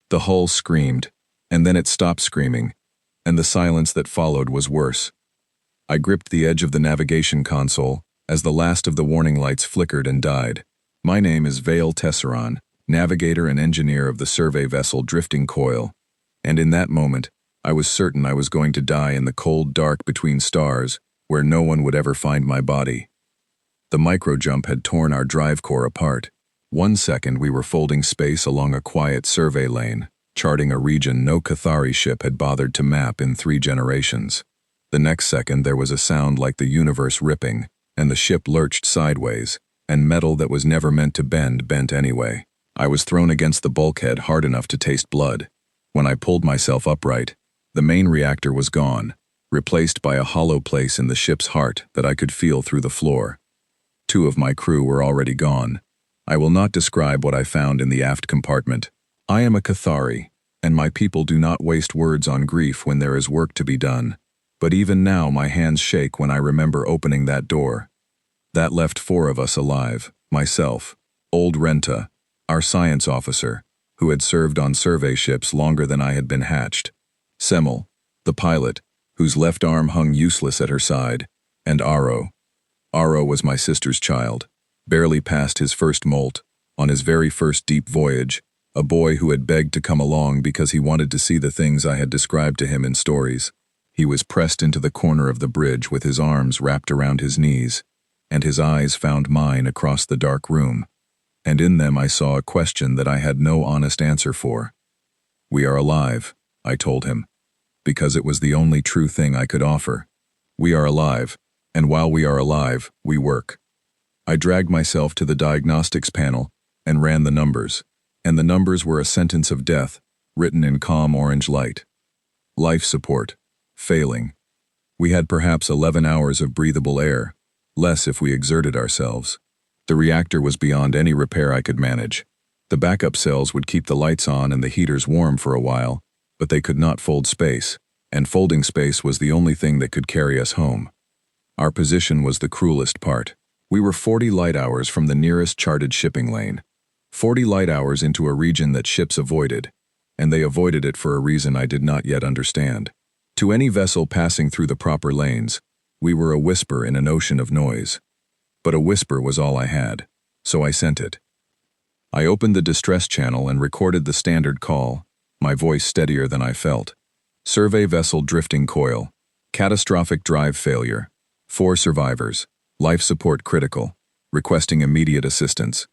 The hull screamed, and then it stopped screaming, and the silence that followed was worse. I gripped the edge of the navigation console as the last of the warning lights flickered and died. My name is Vale Tesseron, navigator and engineer of the survey vessel Drifting Coil, and in that moment, I was certain I was going to die in the cold dark between stars, where no one would ever find my body. The microjump had torn our drive core apart. 1 second we were folding space along a quiet survey lane, charting a region no Cathari ship had bothered to map in 3 generations. The next second there was a sound like the universe ripping, and the ship lurched sideways, and metal that was never meant to bend bent anyway. I was thrown against the bulkhead hard enough to taste blood. When I pulled myself upright, the main reactor was gone, replaced by a hollow place in the ship's heart that I could feel through the floor. 2 of my crew were already gone. I will not describe what I found in the aft compartment. I am a Cathari, and my people do not waste words on grief when there is work to be done. But even now my hands shake when I remember opening that door. That left 4 of us alive, myself, old Renta, our science officer, who had served on survey ships longer than I had been hatched, Semmel, the pilot, whose left arm hung useless at her side, and Aro. Aro was my sister's child, barely past his first molt, on his very first deep voyage, a boy who had begged to come along because he wanted to see the things I had described to him in stories. He was pressed into the corner of the bridge with his arms wrapped around his knees, and his eyes found mine across the dark room, and in them I saw a question that I had no honest answer for. "We are alive," I told him, because it was the only true thing I could offer. "We are alive, and while we are alive, we work." I dragged myself to the diagnostics panel and ran the numbers, and the numbers were a sentence of death, written in calm orange light. Life support, failing. We had perhaps 11 hours of breathable air, less if we exerted ourselves. The reactor was beyond any repair I could manage. The backup cells would keep the lights on and the heaters warm for a while, but they could not fold space, and folding space was the only thing that could carry us home. Our position was the cruelest part. We were 40 light hours from the nearest charted shipping lane, 40 light hours into a region that ships avoided, and they avoided it for a reason I did not yet understand. To any vessel passing through the proper lanes, we were a whisper in an ocean of noise. But a whisper was all I had, so I sent it. I opened the distress channel and recorded the standard call, my voice steadier than I felt. Survey vessel Drifting Coil. Catastrophic drive failure. 4 survivors. Life support critical. Requesting immediate assistance.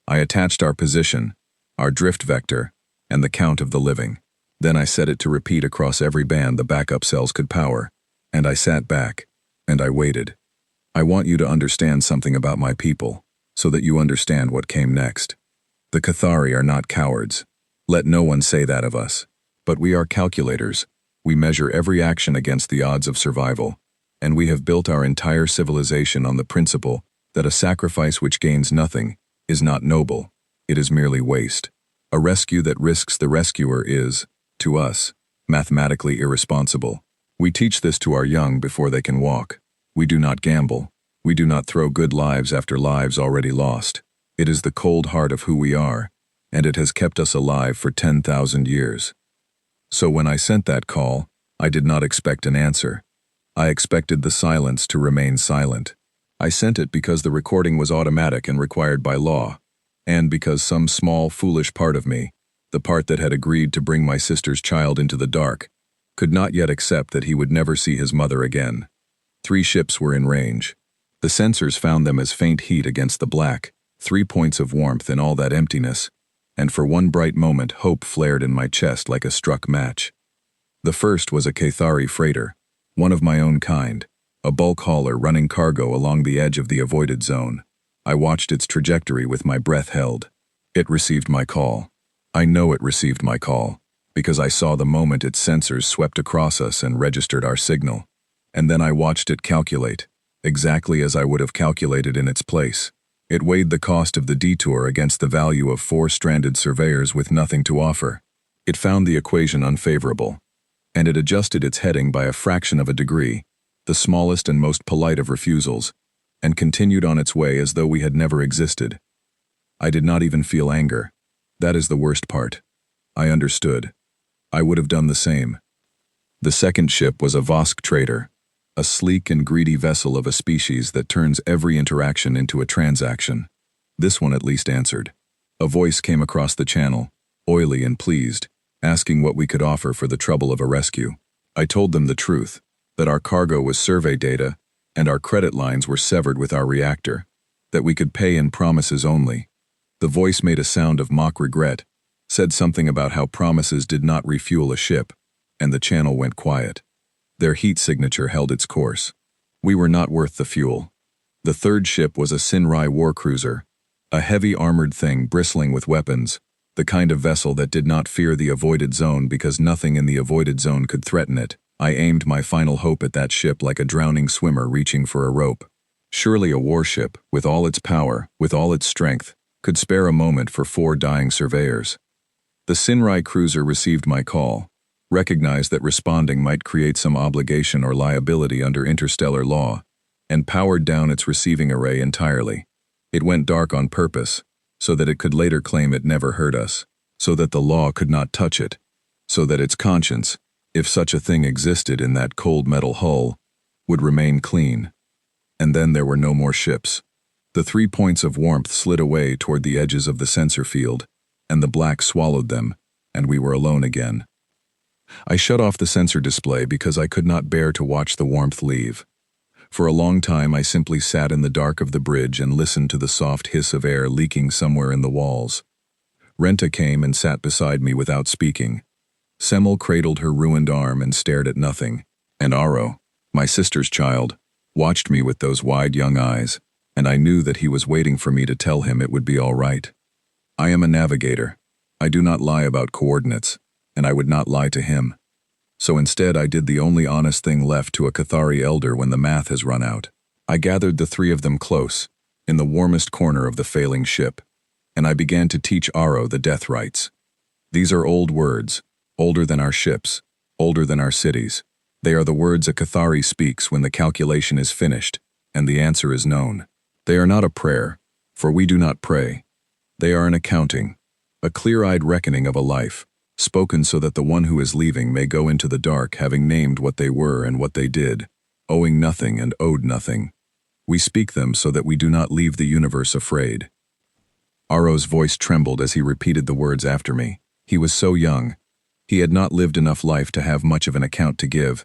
I attached our position, our drift vector, and the count of the living. Then I set it to repeat across every band the backup cells could power, and I sat back, and I waited. I want you to understand something about my people, so that you understand what came next. The Cathari are not cowards. Let no one say that of us. But we are calculators. We measure every action against the odds of survival, and we have built our entire civilization on the principle that a sacrifice which gains nothing is not noble, it is merely waste. A rescue that risks the rescuer is, to us, mathematically irresponsible. We teach this to our young before they can walk. We do not gamble. We do not throw good lives after lives already lost. It is the cold heart of who we are, and it has kept us alive for 10,000 years. So when I sent that call, I did not expect an answer. I expected the silence to remain silent. I sent it because the recording was automatic and required by law, and because some small, foolish part of me, the part that had agreed to bring my sister's child into the dark, could not yet accept that he would never see his mother again. 3 ships were in range. The sensors found them as faint heat against the black, 3 points of warmth in all that emptiness, and for one bright moment hope flared in my chest like a struck match. The first was a Cathari freighter, one of my own kind, a bulk hauler running cargo along the edge of the avoided zone. I watched its trajectory with my breath held. It received my call. I know it received my call, because I saw the moment its sensors swept across us and registered our signal. And then I watched it calculate, exactly as I would have calculated in its place. It weighed the cost of the detour against the value of 4 stranded surveyors with nothing to offer. It found the equation unfavorable, and it adjusted its heading by a fraction of a degree, the smallest and most polite of refusals, and continued on its way as though we had never existed. I did not even feel anger. That is the worst part. I understood. I would have done the same. The second ship was a Vosk trader, a sleek and greedy vessel of a species that turns every interaction into a transaction. This one at least answered. A voice came across the channel, oily and pleased, asking what we could offer for the trouble of a rescue. I told them the truth, that our cargo was survey data, and our credit lines were severed with our reactor, that we could pay in promises only. The voice made a sound of mock regret, said something about how promises did not refuel a ship, and the channel went quiet. Their heat signature held its course. We were not worth the fuel. The third ship was a Sinrai war cruiser, a heavy armored thing bristling with weapons, the kind of vessel that did not fear the avoided zone because nothing in the avoided zone could threaten it. I aimed my final hope at that ship like a drowning swimmer reaching for a rope. Surely a warship, with all its power, with all its strength, could spare a moment for 4 dying surveyors. The Sinrai cruiser received my call, recognized that responding might create some obligation or liability under interstellar law, and powered down its receiving array entirely. It went dark on purpose, so that it could later claim it never hurt us, so that the law could not touch it, so that its conscience, if such a thing existed in that cold metal hull, would remain clean. And then there were no more ships. The 3 points of warmth slid away toward the edges of the sensor field, and the black swallowed them, and we were alone again. I shut off the sensor display because I could not bear to watch the warmth leave. For a long time I simply sat in the dark of the bridge and listened to the soft hiss of air leaking somewhere in the walls. Renta came and sat beside me without speaking. Semmel cradled her ruined arm and stared at nothing, and Aro, my sister's child, watched me with those wide young eyes, and I knew that he was waiting for me to tell him it would be all right. I am a navigator. I do not lie about coordinates, and I would not lie to him. So instead I did the only honest thing left to a Cathari elder when the math has run out. I gathered the 3 of them close, in the warmest corner of the failing ship, and I began to teach Aro the death rites. These are old words, older than our ships, older than our cities. They are the words a Cathari speaks when the calculation is finished, and the answer is known. They are not a prayer, for we do not pray. They are an accounting, a clear-eyed reckoning of a life, spoken so that the one who is leaving may go into the dark having named what they were and what they did, owing nothing and owed nothing. We speak them so that we do not leave the universe afraid. Aro's voice trembled as he repeated the words after me. He was so young. He had not lived enough life to have much of an account to give,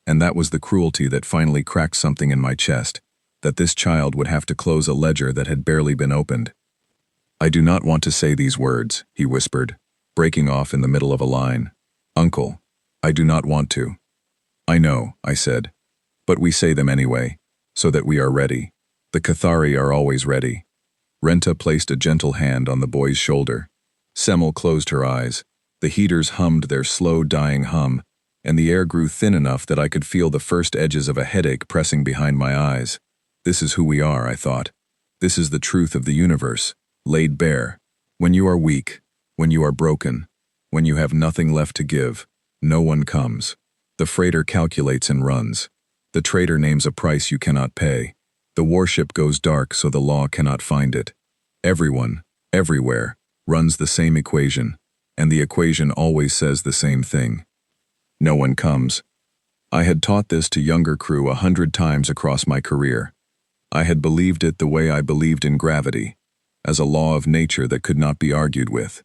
and that was the cruelty that finally cracked something in my chest, that this child would have to close a ledger that had barely been opened. I do not want to say these words, he whispered, breaking off in the middle of a line. Uncle, I do not want to. I know, I said, but we say them anyway, so that we are ready. The Cathari are always ready. Renta placed a gentle hand on the boy's shoulder. Semmel closed her eyes. The heaters hummed their slow, dying hum, and the air grew thin enough that I could feel the first edges of a headache pressing behind my eyes. This is who we are, I thought. This is the truth of the universe, laid bare. When you are weak, when you are broken, when you have nothing left to give, no one comes. The freighter calculates and runs. The trader names a price you cannot pay. The warship goes dark so the law cannot find it. Everyone, everywhere, runs the same equation, and the equation always says the same thing. No one comes. I had taught this to younger crew 100 times across my career. I had believed it the way I believed in gravity, as a law of nature that could not be argued with.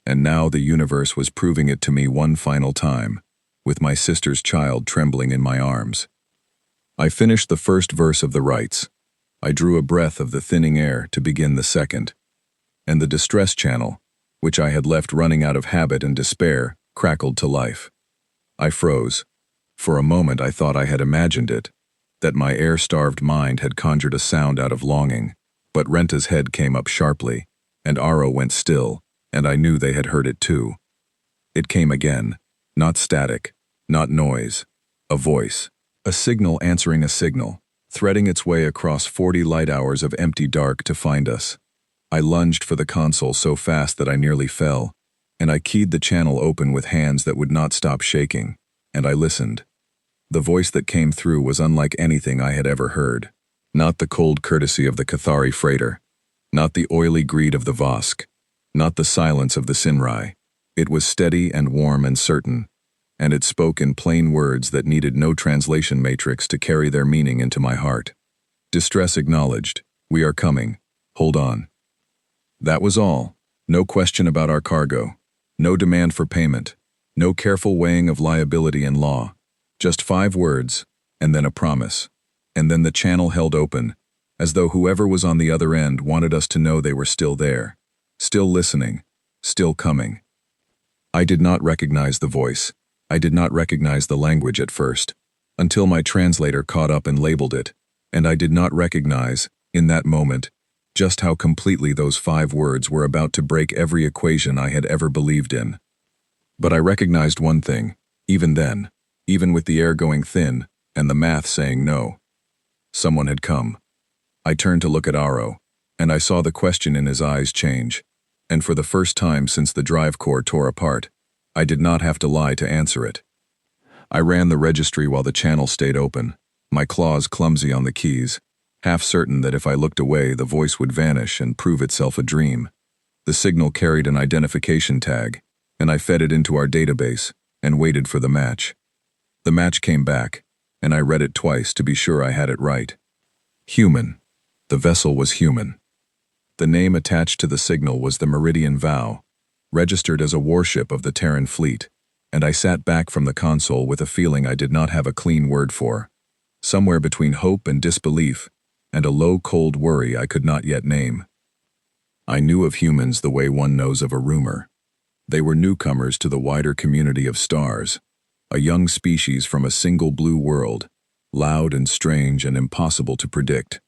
And now the universe was proving it to me one final time, with my sister's child trembling in my arms. I finished the first verse of the rites. I drew a breath of the thinning air to begin the second. And the distress channel, which I had left running out of habit and despair, crackled to life. I froze. For a moment I thought I had imagined it, that my air-starved mind had conjured a sound out of longing, but Renta's head came up sharply, and Aro went still, and I knew they had heard it too. It came again, not static, not noise, a voice, a signal answering a signal, threading its way across 40 light hours of empty dark to find us. I lunged for the console so fast that I nearly fell, and I keyed the channel open with hands that would not stop shaking, and I listened. The voice that came through was unlike anything I had ever heard. Not the cold courtesy of the Cathari freighter, not the oily greed of the Vosk, not the silence of the Sinrai. It was steady and warm and certain, and it spoke in plain words that needed no translation matrix to carry their meaning into my heart. Distress acknowledged. We are coming. Hold on. That was all. No question about our cargo. No demand for payment. No careful weighing of liability and law. Just 5 words, and then a promise. And then the channel held open, as though whoever was on the other end wanted us to know they were still there. Still listening. Still coming. I did not recognize the voice. I did not recognize the language at first, until my translator caught up and labeled it, and I did not recognize, in that moment, just how completely those 5 words were about to break every equation I had ever believed in. But I recognized one thing, even then, even with the air going thin, and the math saying no. Someone had come. I turned to look at Aro, and I saw the question in his eyes change, and for the first time since the drive core tore apart, I did not have to lie to answer it. I ran the registry while the channel stayed open, my claws clumsy on the keys, half certain that if I looked away the voice would vanish and prove itself a dream. The signal carried an identification tag, and I fed it into our database and waited for the match. The match came back, and I read it twice to be sure I had it right. Human. The vessel was human. The name attached to the signal was the Meridian Vow, registered as a warship of the Terran fleet, and I sat back from the console with a feeling I did not have a clean word for, somewhere between hope and disbelief, and a low cold worry I could not yet name. I knew of humans the way one knows of a rumor. They were newcomers to the wider community of stars, a young species from a single blue world, loud and strange and impossible to predict.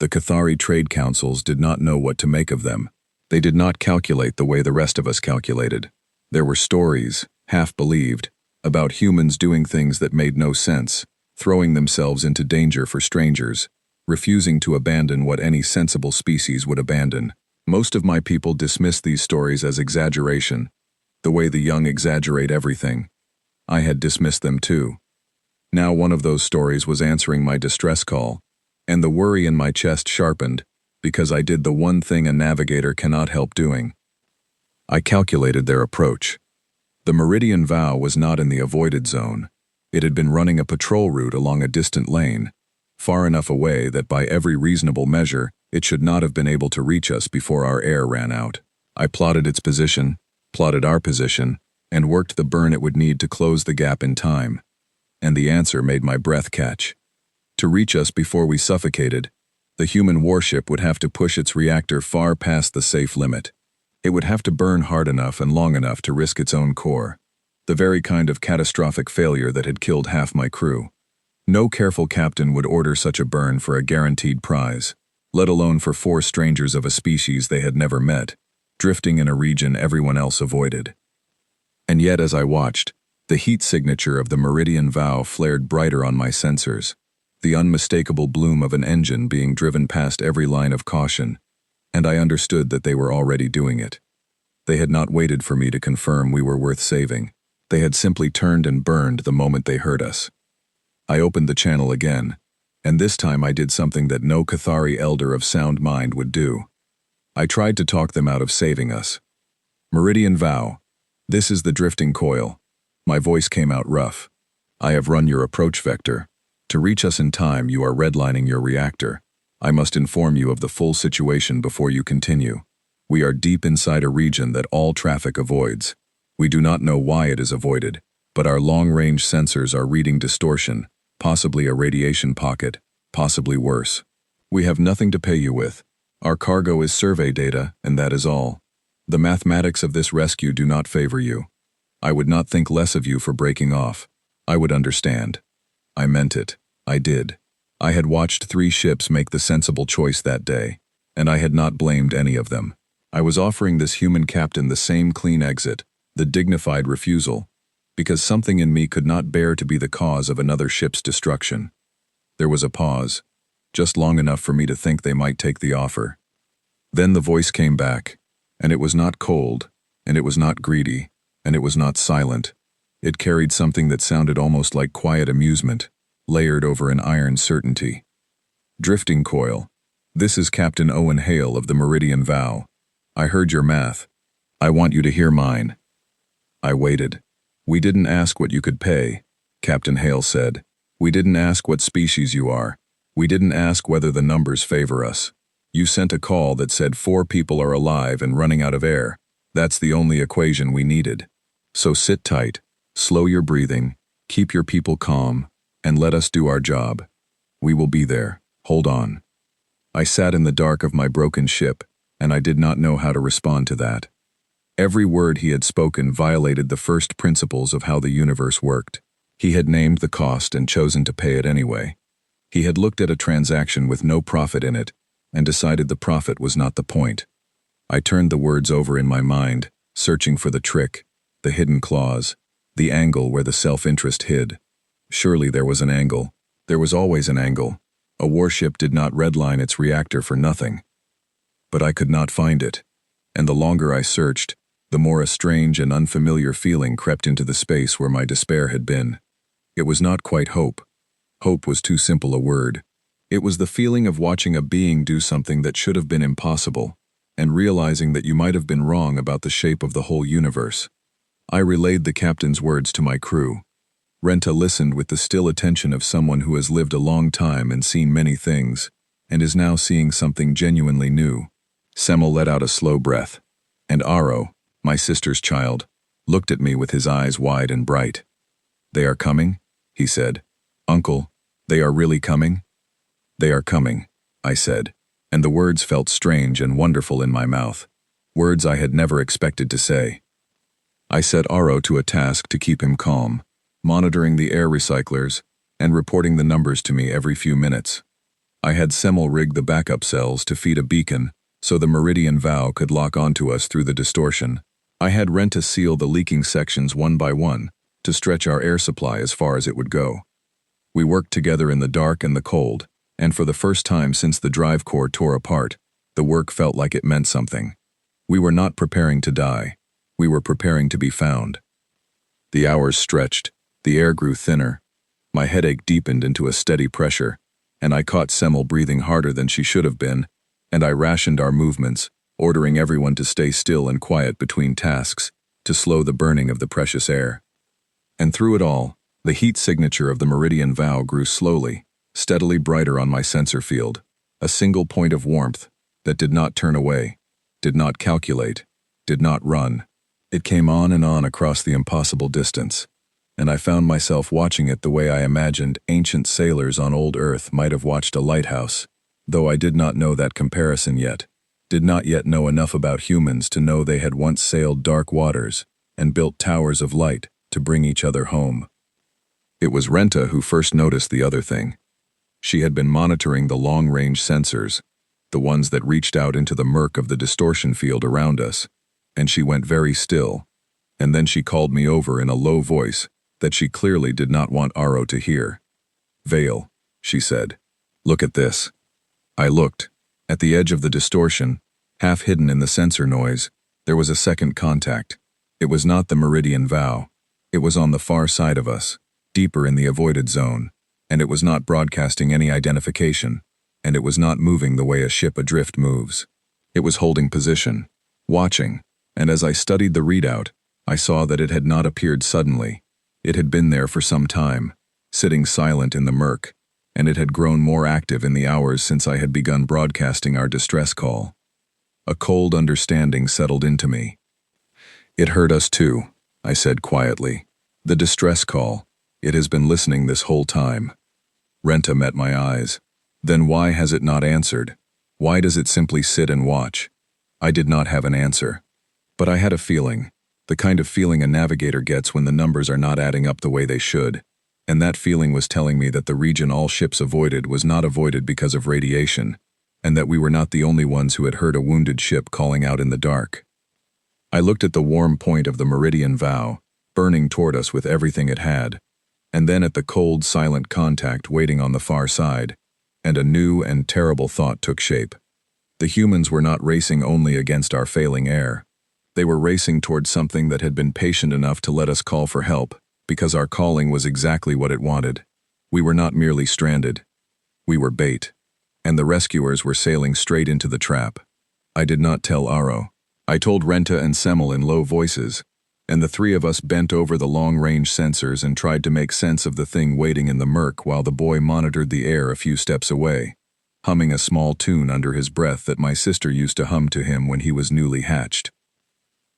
The Cathari trade councils did not know what to make of them. They did not calculate the way the rest of us calculated. There were stories, half believed, about humans doing things that made no sense, throwing themselves into danger for strangers, refusing to abandon what any sensible species would abandon. Most of my people dismissed these stories as exaggeration, the way the young exaggerate everything. I had dismissed them too. Now one of those stories was answering my distress call, and the worry in my chest sharpened because I did the one thing a navigator cannot help doing. I calculated their approach. The Meridian Vow was not in the avoided zone. It had been running a patrol route along a distant lane, far enough away that by every reasonable measure, it should not have been able to reach us before our air ran out. I plotted its position, plotted our position, and worked the burn it would need to close the gap in time. And the answer made my breath catch. To reach us before we suffocated, the human warship would have to push its reactor far past the safe limit. It would have to burn hard enough and long enough to risk its own core, the very kind of catastrophic failure that had killed half my crew. No careful captain would order such a burn for a guaranteed prize, let alone for 4 strangers of a species they had never met, drifting in a region everyone else avoided. And yet as I watched, the heat signature of the Meridian Vow flared brighter on my sensors, the unmistakable bloom of an engine being driven past every line of caution, and I understood that they were already doing it. They had not waited for me to confirm we were worth saving. They had simply turned and burned the moment they heard us. I opened the channel again, and this time I did something that no Cathari elder of sound mind would do. I tried to talk them out of saving us. Meridian Vow, this is the drifting coil. My voice came out rough. I have run your approach vector. To reach us in time, you are redlining your reactor. I must inform you of the full situation before you continue. We are deep inside a region that all traffic avoids. We do not know why it is avoided, but our long-range sensors are reading distortion, possibly a radiation pocket, possibly worse. We have nothing to pay you with. Our cargo is survey data, and that is all. The mathematics of this rescue do not favor you. I would not think less of you for breaking off. I would understand. I meant it. I did. I had watched 3 ships make the sensible choice that day, and I had not blamed any of them. I was offering this human captain the same clean exit, the dignified refusal, because something in me could not bear to be the cause of another ship's destruction. There was a pause, just long enough for me to think they might take the offer. Then the voice came back, and it was not cold, and it was not greedy, and it was not silent. It carried something that sounded almost like quiet amusement, layered over an iron certainty. Drifting coil. This is Captain Owen Hale of the Meridian Vow. I heard your math. I want you to hear mine. I waited. "We didn't ask what you could pay," Captain Hale said. "We didn't ask what species you are. We didn't ask whether the numbers favor us. You sent a call that said 4 people are alive and running out of air. That's the only equation we needed. So sit tight, slow your breathing, keep your people calm, and let us do our job. We will be there. Hold on." I sat in the dark of my broken ship, and I did not know how to respond to that. Every word he had spoken violated the first principles of how the universe worked. He had named the cost and chosen to pay it anyway. He had looked at a transaction with no profit in it and decided the profit was not the point. I turned the words over in my mind, searching for the trick, the hidden clause, the angle where the self-interest hid. Surely there was an angle. There was always an angle. A warship did not redline its reactor for nothing. But I could not find it, and the longer I searched, the more a strange and unfamiliar feeling crept into the space where my despair had been. It was not quite hope. Hope was too simple a word. It was the feeling of watching a being do something that should have been impossible, and realizing that you might have been wrong about the shape of the whole universe. I relayed the captain's words to my crew. Renta listened with the still attention of someone who has lived a long time and seen many things, and is now seeing something genuinely new. Semmel let out a slow breath, and Aro, my sister's child, looked at me with his eyes wide and bright. "They are coming?" he said. "Uncle, they are really coming?" "They are coming," I said, and the words felt strange and wonderful in my mouth, words I had never expected to say. I set Aro to a task to keep him calm, monitoring the air recyclers and reporting the numbers to me every few minutes. I had Semmel rig the backup cells to feed a beacon so the meridian vow could lock onto us through the distortion. I had Renta seal the leaking sections one by one to stretch our air supply as far as it would go. We worked together in the dark and the cold, and for the first time since the drive core tore apart, the work felt like it meant something. We were not preparing to die. We were preparing to be found. The hours stretched, the air grew thinner. My headache deepened into a steady pressure, and I caught Semmel breathing harder than she should have been, and I rationed our movements, ordering everyone to stay still and quiet between tasks, to slow the burning of the precious air. And through it all, the heat signature of the meridian vow grew slowly, steadily brighter on my sensor field, a single point of warmth that did not turn away, did not calculate, did not run. It came on and on across the impossible distance, and I found myself watching it the way I imagined ancient sailors on old Earth might have watched a lighthouse, though I did not know that comparison yet, did not yet know enough about humans to know they had once sailed dark waters and built towers of light to bring each other home. It was Renta who first noticed the other thing. She had been monitoring the long-range sensors, the ones that reached out into the murk of the distortion field around us, and she went very still, and then she called me over in a low voice that she clearly did not want Aro to hear. "Vale," she said, "look at this." I looked. At the edge of the distortion, half hidden in the sensor noise, there was a second contact. It was not the meridian vow. It was on the far side of us, deeper in the avoided zone, and it was not broadcasting any identification, and it was not moving the way a ship adrift moves. It was holding position, watching, and as I studied the readout, I saw that it had not appeared suddenly. It had been there for some time, sitting silent in the murk, and it had grown more active in the hours since I had begun broadcasting our distress call. A cold understanding settled into me. "It heard us too," I said quietly. "The distress call. It has been listening this whole time." Renta met my eyes. "Then why has it not answered? Why does it simply sit and watch?" I did not have an answer. But I had a feeling, the kind of feeling a navigator gets when the numbers are not adding up the way they should. And that feeling was telling me that the region all ships avoided was not avoided because of radiation, and that we were not the only ones who had heard a wounded ship calling out in the dark. I looked at the warm point of the meridian vow, burning toward us with everything it had, and then at the cold, silent contact waiting on the far side, and a new and terrible thought took shape. The humans were not racing only against our failing air. They were racing toward something that had been patient enough to let us call for help, because our calling was exactly what it wanted. We were not merely stranded. We were bait, and the rescuers were sailing straight into the trap. I did not tell Aro. I told Renta and Semmel in low voices, and the three of us bent over the long-range sensors and tried to make sense of the thing waiting in the murk while the boy monitored the air a few steps away, humming a small tune under his breath that my sister used to hum to him when he was newly hatched.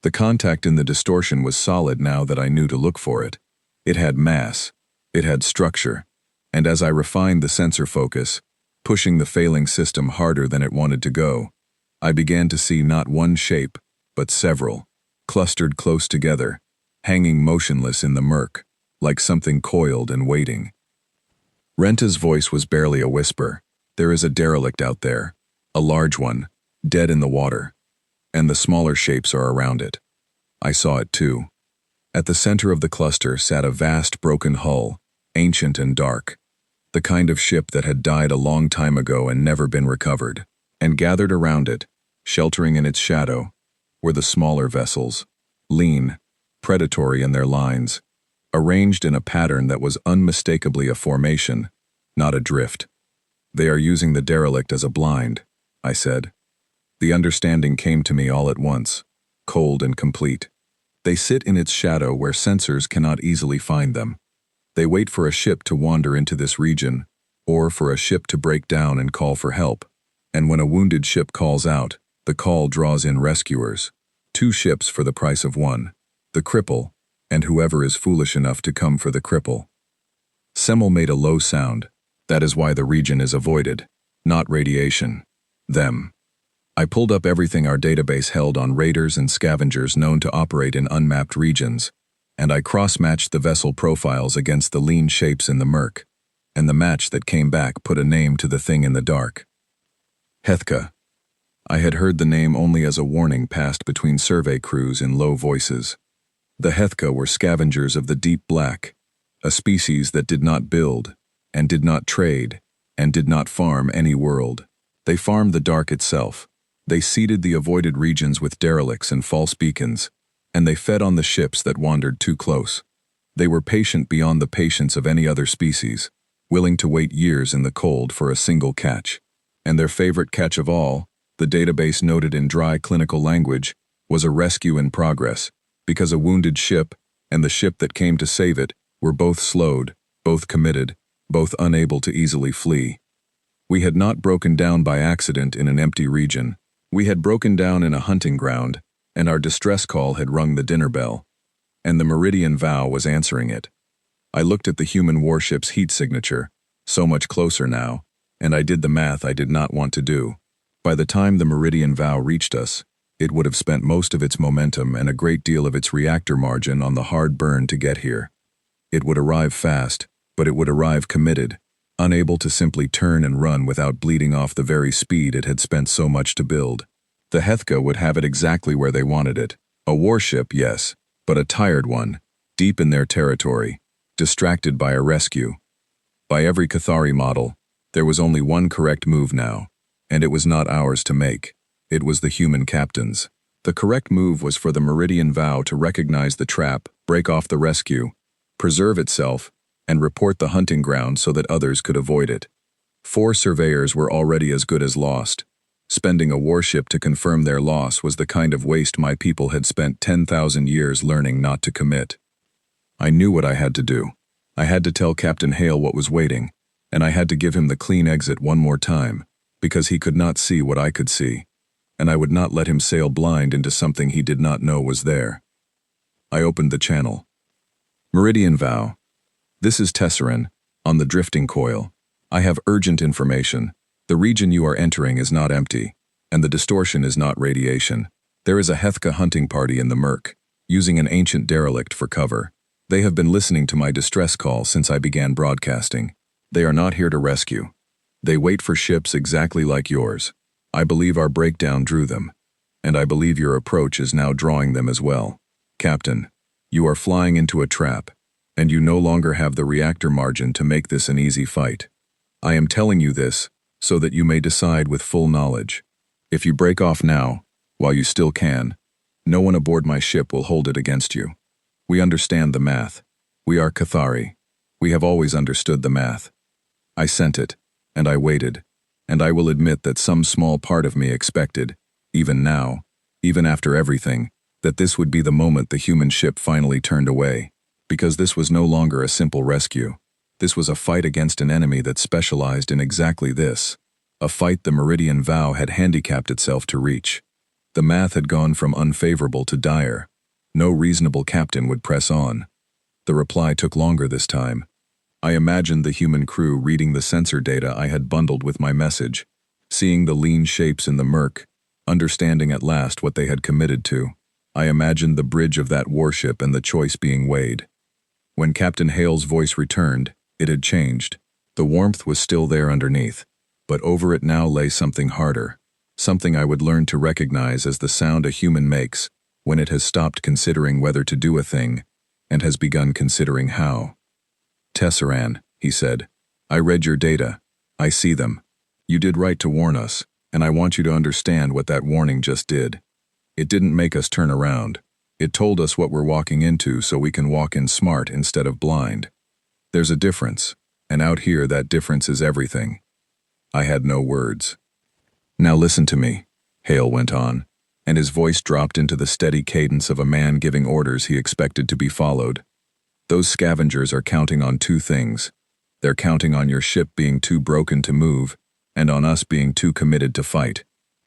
The contact in the distortion was solid now that I knew to look for it. It had mass, it had structure, and as I refined the sensor focus, pushing the failing system harder than it wanted to go, I began to see not one shape, but several, clustered close together, hanging motionless in the murk, like something coiled and waiting. Renta's voice was barely a whisper. There is a derelict out there, a large one, dead in the water, and the smaller shapes are around it. I saw it too. At the center of the cluster sat a vast broken hull, ancient and dark, the kind of ship that had died a long time ago and never been recovered, and gathered around it, sheltering in its shadow, were the smaller vessels, lean, predatory in their lines, arranged in a pattern that was unmistakably a formation, not a drift. They are using the derelict as a blind, I said. The understanding came to me all at once, cold and complete. They sit in its shadow where sensors cannot easily find them. They wait for a ship to wander into this region, or for a ship to break down and call for help. And when a wounded ship calls out, the call draws in rescuers. 2 ships for the price of 1, the cripple, and whoever is foolish enough to come for the cripple. Semmel made a low sound. That is why the region is avoided, not radiation. Them. I pulled up everything our database held on raiders and scavengers known to operate in unmapped regions, and I cross-matched the vessel profiles against the lean shapes in the murk, and the match that came back put a name to the thing in the dark. HFY. I had heard the name only as a warning passed between survey crews in low voices. The HFY were scavengers of the deep black, a species that did not build, and did not trade, and did not farm any world. They farmed the dark itself. They seeded the avoided regions with derelicts and false beacons, and they fed on the ships that wandered too close. They were patient beyond the patience of any other species, willing to wait years in the cold for a single catch. And their favorite catch of all, the database noted in dry clinical language, was a rescue in progress, because a wounded ship and the ship that came to save it were both slowed, both committed, both unable to easily flee. We had not broken down by accident in an empty region. We had broken down in a hunting ground, and our distress call had rung the dinner bell, and the Meridian Vow was answering it. I looked at the human warship's heat signature, so much closer now, and I did the math I did not want to do. By the time the Meridian Vow reached us, it would have spent most of its momentum and a great deal of its reactor margin on the hard burn to get here. It would arrive fast, but it would arrive committed, unable to simply turn and run without bleeding off the very speed it had spent so much to build. The HFY would have it exactly where they wanted it. A warship, yes, but a tired one, deep in their territory, distracted by a rescue. By every Cathari model, there was only one correct move now, and it was not ours to make. It was the human captain's. The correct move was for the Meridian Vow to recognize the trap, break off the rescue, preserve itself, and report the hunting ground so that others could avoid it. 4 surveyors were already as good as lost. Spending a warship to confirm their loss was the kind of waste my people had spent 10,000 years learning not to commit. I knew what I had to do. I had to tell Captain Hale what was waiting, and I had to give him the clean exit one more time, because he could not see what I could see, and I would not let him sail blind into something he did not know was there. I opened the channel. Meridian Vow. This is Tesserin, on the drifting coil. I have urgent information. The region you are entering is not empty, and the distortion is not radiation. There is a HFY hunting party in the murk, using an ancient derelict for cover. They have been listening to my distress call since I began broadcasting. They are not here to rescue. They wait for ships exactly like yours. I believe our breakdown drew them, and I believe your approach is now drawing them as well. Captain, you are flying into a trap, and you no longer have the reactor margin to make this an easy fight. I am telling you this so that you may decide with full knowledge. If you break off now, while you still can, no one aboard my ship will hold it against you. We understand the math. We are Cathari. We have always understood the math. I sent it, and I waited, and I will admit that some small part of me expected, even now, even after everything, that this would be the moment the human ship finally turned away, because this was no longer a simple rescue. This was a fight against an enemy that specialized in exactly this, a fight the Meridian Vow had handicapped itself to reach. The math had gone from unfavorable to dire. No reasonable captain would press on. The reply took longer this time. I imagined the human crew reading the sensor data I had bundled with my message, seeing the lean shapes in the murk, understanding at last what they had committed to. I imagined the bridge of that warship and the choice being weighed. When Captain Hale's voice returned, it had changed. The warmth was still there underneath, but over it now lay something harder, something I would learn to recognize as the sound a human makes when it has stopped considering whether to do a thing and has begun considering how. Tesseran, he said, I read your data. I see them. You did right to warn us, and I want you to understand what that warning just did. It didn't make us turn around. It told us what we're walking into so we can walk in smart instead of blind. There's a difference, and out here that difference is everything. I had no words. Now listen to me, Hale went on, and his voice dropped into the steady cadence of a man giving orders he expected to be followed. Those scavengers are counting on two things. They're counting on your ship being too broken to move, and on us being too committed to fight.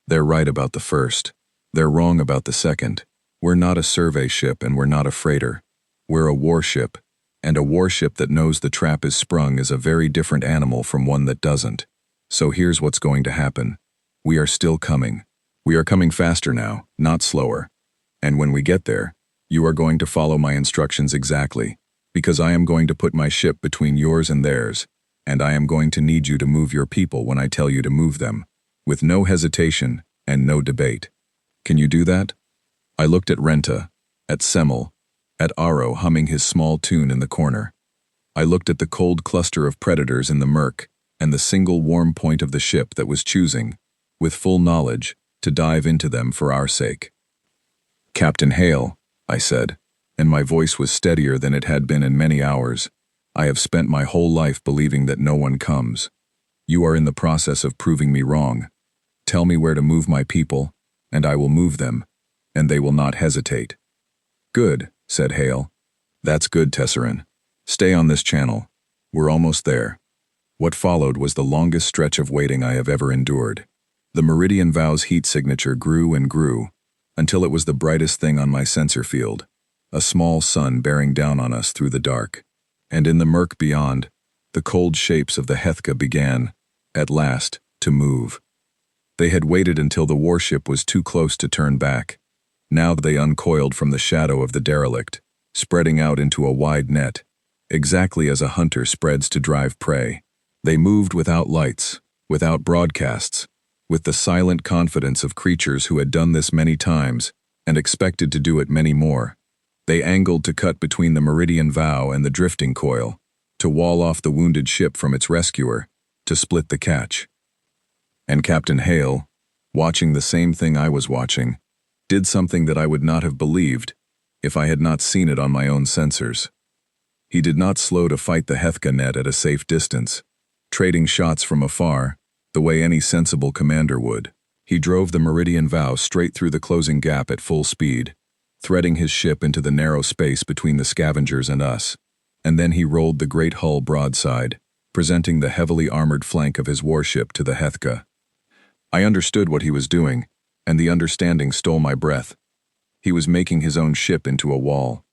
They're right about the first. They're wrong about the second. We're not a survey ship and we're not a freighter. We're a warship, and a warship that knows the trap is sprung is a very different animal from one that doesn't. So here's what's going to happen. We are still coming. We are coming faster now, not slower. And when we get there, you are going to follow my instructions exactly, because I am going to put my ship between yours and theirs, and I am going to need you to move your people when I tell you to move them, with no hesitation and no debate. Can you do that? I looked at Renta, at Semmel, at Aro humming his small tune in the corner. I looked at the cold cluster of predators in the murk and the single warm point of the ship that was choosing, with full knowledge, to dive into them for our sake. Captain Hale, I said, and my voice was steadier than it had been in many hours. I have spent my whole life believing that no one comes. You are in the process of proving me wrong. Tell me where to move my people, and I will move them, and they will not hesitate. Good, said Hale. That's good, Tesseran. Stay on this channel. We're almost there. What followed was the longest stretch of waiting I have ever endured. The Meridian Vow's heat signature grew and grew, until it was the brightest thing on my sensor field, a small sun bearing down on us through the dark. And in the murk beyond, the cold shapes of the Hethka began, at last, to move. They had waited until the warship was too close to turn back. Now they uncoiled from the shadow of the derelict, spreading out into a wide net, exactly as a hunter spreads to drive prey. They moved without lights, without broadcasts, with the silent confidence of creatures who had done this many times and expected to do it many more. They angled to cut between the Meridian Vow and the drifting coil, to wall off the wounded ship from its rescuer, to split the catch. And Captain Hale, watching the same thing I was watching, did something that I would not have believed if I had not seen it on my own sensors. He did not slow to fight the Hethka net at a safe distance, trading shots from afar, the way any sensible commander would. He drove the Meridian Vow straight through the closing gap at full speed, threading his ship into the narrow space between the scavengers and us, and then he rolled the great hull broadside, presenting the heavily armored flank of his warship to the Hethka. I understood what he was doing, and the understanding stole my breath. He was making his own ship into a wall.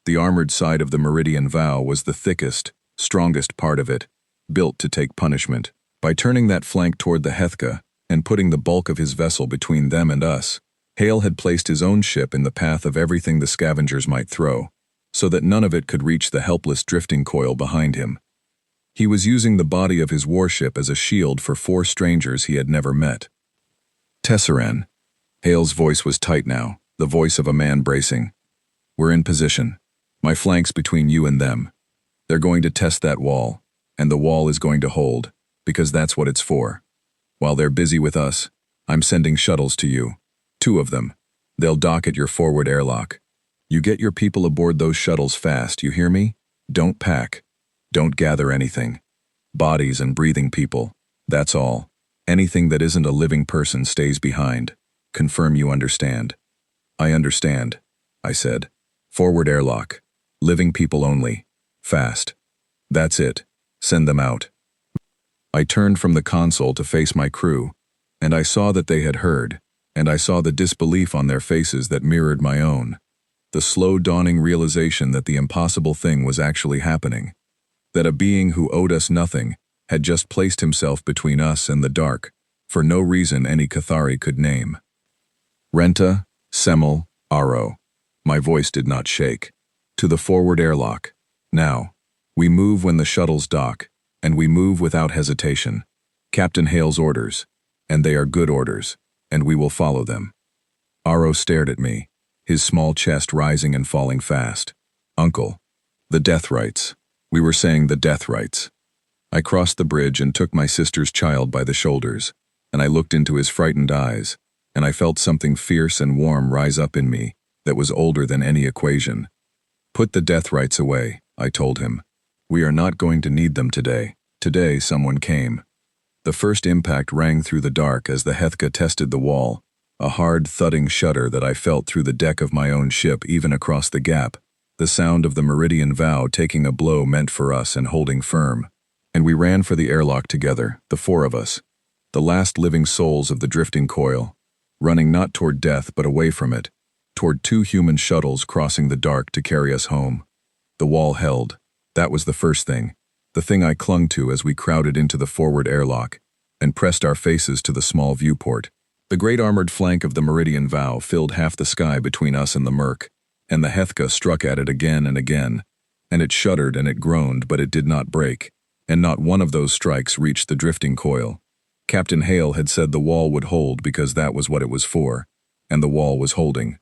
The armored side of the Meridian Vow was the thickest, strongest part of it, built to take punishment. By turning that flank toward the Hethka and putting the bulk of his vessel between them and us, Hale had placed his own ship in the path of everything the scavengers might throw, so that none of it could reach the helpless drifting coil behind him. He was using the body of his warship as a shield for 4 strangers he had never met. Tesseran. Hale's voice was tight now, the voice of a man bracing. We're in position. My flank's between you and them. They're going to test that wall, and the wall is going to hold, because that's what it's for. While they're busy with us, I'm sending shuttles to you. 2 of them. They'll dock at your forward airlock. You get your people aboard those shuttles fast, you hear me? Don't pack. Don't gather anything. Bodies and breathing people. That's all. Anything that isn't a living person stays behind. Confirm you understand. I understand, I said. Forward airlock. Living people only. Fast. That's it. Send them out. I turned from the console to face my crew, and I saw that they had heard, and I saw the disbelief on their faces that mirrored my own. The slow dawning realization that the impossible thing was actually happening. That a being who owed us nothing had just placed himself between us and the dark, for no reason any Cathari could name. Renta, Semel, Aro. My voice did not shake. To the forward airlock. Now. We move when the shuttles dock, and we move without hesitation. Captain Hale's orders, and they are good orders, and we will follow them. Aro stared at me, his small chest rising and falling fast. Uncle. The death rites. We were saying the death rites. I crossed the bridge and took my sister's child by the shoulders, and I looked into his frightened eyes, and I felt something fierce and warm rise up in me that was older than any equation. Put the death rites away, I told him. We are not going to need them today. Today someone came. The first impact rang through the dark as the Hethka tested the wall, a hard thudding shudder that I felt through the deck of my own ship even across the gap, the sound of the Meridian Vow taking a blow meant for us and holding firm. And we ran for the airlock together, the four of us, the last living souls of the drifting coil, running not toward death but away from it, toward two human shuttles crossing the dark to carry us home. The wall held. That was the first thing, the thing I clung to as we crowded into the forward airlock and pressed our faces to the small viewport. The great armored flank of the Meridian Vow filled half the sky between us and the murk, and the Hethka struck at it again and again, and it shuddered and it groaned, but it did not break, and not one of those strikes reached the drifting coil. Captain Hale had said the wall would hold because that was what it was for, and the wall was holding.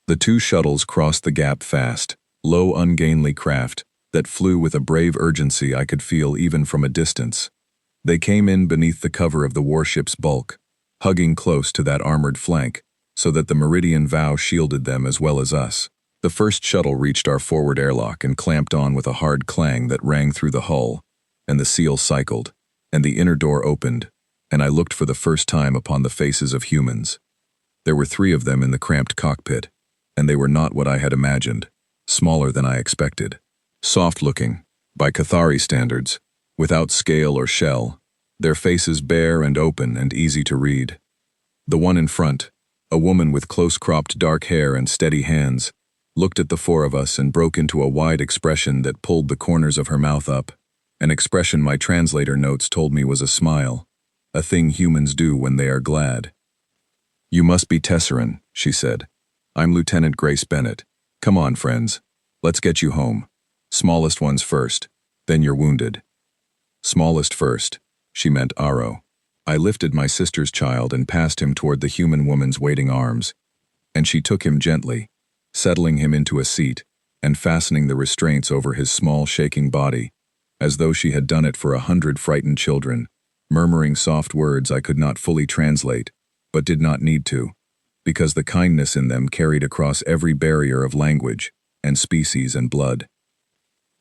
The two shuttles crossed the gap fast, low ungainly craft, that flew with a brave urgency I could feel even from a distance. They came in beneath the cover of the warship's bulk, hugging close to that armored flank, so that the Meridian Vow shielded them as well as us. The first shuttle reached our forward airlock and clamped on with a hard clang that rang through the hull, and the seal cycled, and the inner door opened, and I looked for the first time upon the faces of humans. There were 3 of them in the cramped cockpit, and they were not what I had imagined, smaller than I expected. Soft-looking, by Cathari standards, without scale or shell, their faces bare and open and easy to read. The one in front, a woman with close-cropped dark hair and steady hands, looked at the 4 of us and broke into a wide expression that pulled the corners of her mouth up, an expression my translator notes told me was a smile, a thing humans do when they are glad. "You must be Tesseran," she said. "I'm Lieutenant Grace Bennett. Come on, friends. Let's get you home. Smallest ones first, then you're wounded." Smallest first, she meant Aro. I lifted my sister's child and passed him toward the human woman's waiting arms, and she took him gently, settling him into a seat and fastening the restraints over his small shaking body, as though she had done it for 100 frightened children, murmuring soft words I could not fully translate, but did not need to, because the kindness in them carried across every barrier of language and species and blood.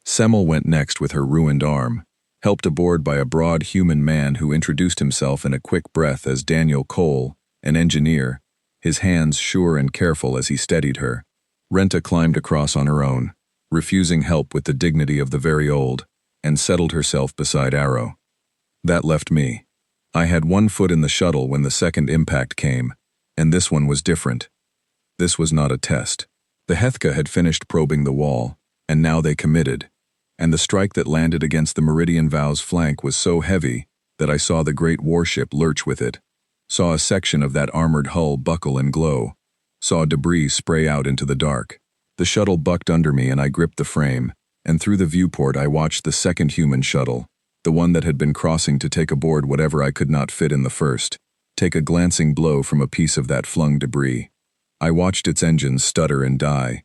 Semel went next with her ruined arm, helped aboard by a broad human man who introduced himself in a quick breath as Daniel Cole, an engineer, his hands sure and careful as he steadied her. Renta climbed across on her own, refusing help with the dignity of the very old, and settled herself beside Aro. That left me. I had one foot in the shuttle when the second impact came, and this one was different. This was not a test. The Hethka had finished probing the wall, and now they committed, and the strike that landed against the Meridian Vow's flank was so heavy that I saw the great warship lurch with it, saw a section of that armored hull buckle and glow, saw debris spray out into the dark. The shuttle bucked under me and I gripped the frame, and through the viewport I watched the second human shuttle, the one that had been crossing to take aboard whatever I could not fit in the first, take a glancing blow from a piece of that flung debris. I watched its engines stutter and die.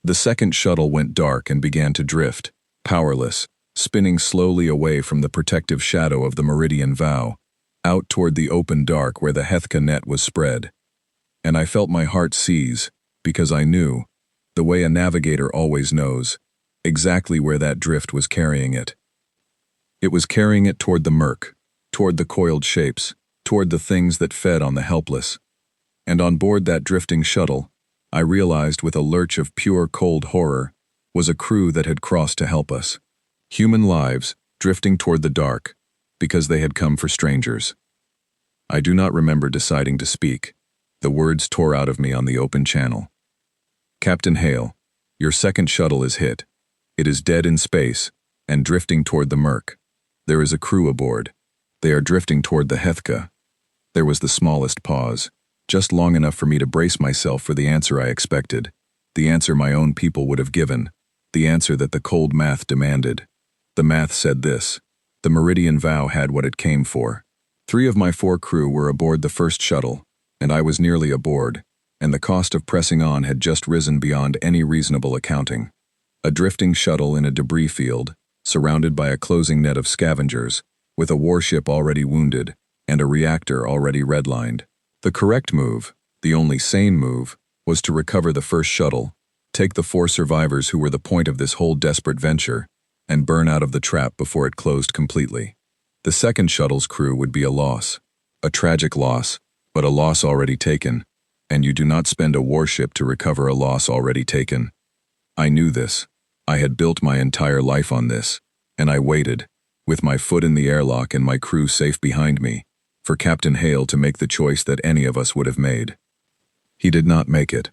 The second shuttle went dark and began to drift, powerless, spinning slowly away from the protective shadow of the Meridian Vow, out toward the open dark where the Hethka net was spread. And I felt my heart seize, because I knew, the way a navigator always knows, exactly where that drift was carrying it. It was carrying it toward the murk, toward the coiled shapes, toward the things that fed on the helpless. And on board that drifting shuttle, I realized with a lurch of pure cold horror, was a crew that had crossed to help us. Human lives drifting toward the dark because they had come for strangers. I do not remember deciding to speak. The words tore out of me on the open channel. Captain Hale, your second shuttle is hit. It is dead in space and drifting toward the murk. There is a crew aboard. They are drifting toward the HFY. There was the smallest pause, just long enough for me to brace myself for the answer I expected, the answer my own people would have given, the answer that the cold math demanded. The math said this: the Meridian Vow had what it came for. 3 of my 4 crew were aboard the first shuttle, and I was nearly aboard, and the cost of pressing on had just risen beyond any reasonable accounting. A drifting shuttle in a debris field, surrounded by a closing net of scavengers, with a warship already wounded, and a reactor already redlined. The correct move, the only sane move, was to recover the first shuttle, take the 4 survivors who were the point of this whole desperate venture, and burn out of the trap before it closed completely. The second shuttle's crew would be a loss. A tragic loss, but a loss already taken, and you do not spend a warship to recover a loss already taken. I knew this. I had built my entire life on this, and I waited, with my foot in the airlock and my crew safe behind me, for Captain Hale to make the choice that any of us would have made. He did not make it.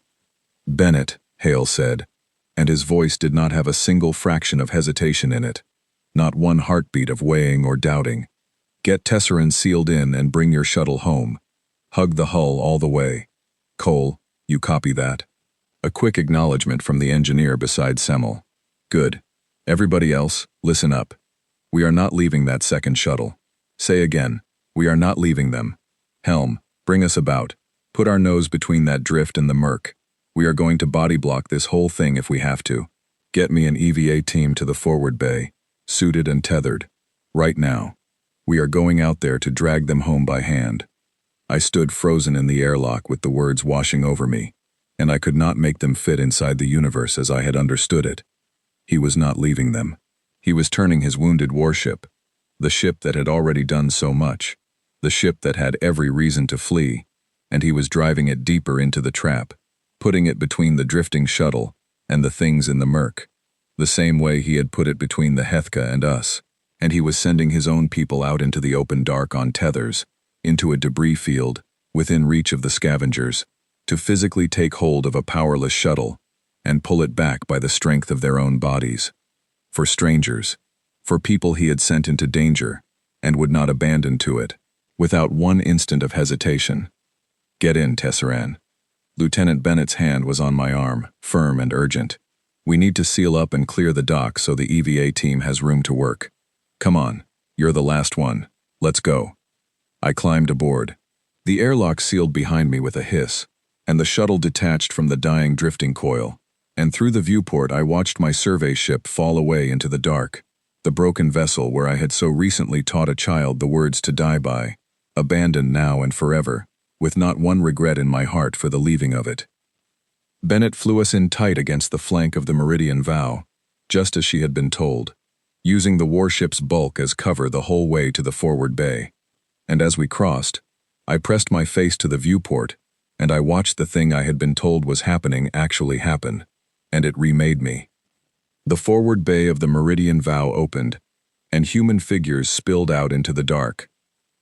Bennett, Hale said, and his voice did not have a single fraction of hesitation in it, not one heartbeat of weighing or doubting. Get Tesserine sealed in and bring your shuttle home. Hug the hull all the way. Cole, you copy that? A quick acknowledgement from the engineer beside Semmel. Good. Everybody else, listen up. We are not leaving that second shuttle. Say again, we are not leaving them. Helm, bring us about. Put our nose between that drift and the murk. We are going to body block this whole thing if we have to. Get me an EVA team to the forward bay, suited and tethered. Right now. We are going out there to drag them home by hand. I stood frozen in the airlock with the words washing over me, and I could not make them fit inside the universe as I had understood it. He was not leaving them. He was turning his wounded warship, the ship that had already done so much, the ship that had every reason to flee, and he was driving it deeper into the trap, putting it between the drifting shuttle and the things in the murk, the same way he had put it between the HFY and us, and he was sending his own people out into the open dark on tethers, into a debris field, within reach of the scavengers, to physically take hold of a powerless shuttle and pull it back by the strength of their own bodies. For strangers, for people he had sent into danger and would not abandon to it, without one instant of hesitation. Get in, Tesserine. Lieutenant Bennett's hand was on my arm, firm and urgent. We need to seal up and clear the dock so the EVA team has room to work. Come on, you're the last one. Let's go. I climbed aboard. The airlock sealed behind me with a hiss, and the shuttle detached from the dying drifting coil, and through the viewport I watched my survey ship fall away into the dark, the broken vessel where I had so recently taught a child the words to die by, abandoned now and forever, with not one regret in my heart for the leaving of it. Bennett flew us in tight against the flank of the Meridian Vow, just as she had been told, using the warship's bulk as cover the whole way to the forward bay. And as we crossed, I pressed my face to the viewport, and I watched the thing I had been told was happening actually happen, and it remade me. The forward bay of the Meridian Vow opened, and human figures spilled out into the dark.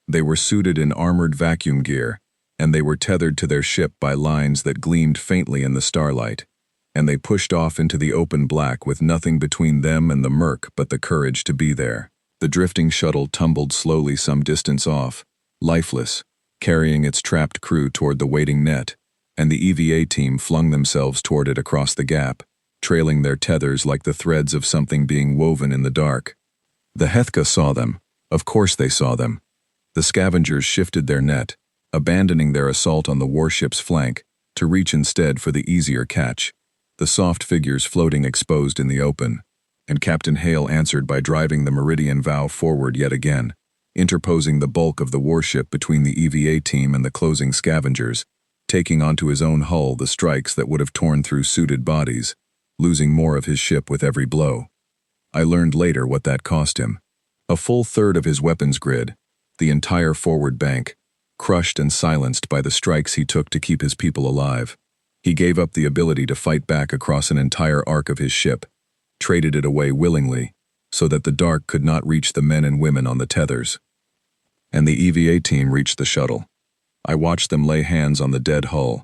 They were suited in armored vacuum gear, and they were tethered to their ship by lines that gleamed faintly in the starlight, and they pushed off into the open black with nothing between them and the murk but the courage to be there. The drifting shuttle tumbled slowly some distance off, lifeless, carrying its trapped crew toward the waiting net, and the EVA team flung themselves toward it across the gap, trailing their tethers like the threads of something being woven in the dark. The HFY saw them. Of course they saw them. The scavengers shifted their net, abandoning their assault on the warship's flank, to reach instead for the easier catch, the soft figures floating exposed in the open, and Captain Hale answered by driving the Meridian Vow forward yet again, interposing the bulk of the warship between the EVA team and the closing scavengers, taking onto his own hull the strikes that would have torn through suited bodies, losing more of his ship with every blow. I learned later what that cost him. A full third of his weapons grid, the entire forward bank, crushed and silenced by the strikes he took to keep his people alive. He gave up the ability to fight back across an entire arc of his ship, traded it away willingly, so that the dark could not reach the men and women on the tethers. And the EVA team reached the shuttle. I watched them lay hands on the dead hull,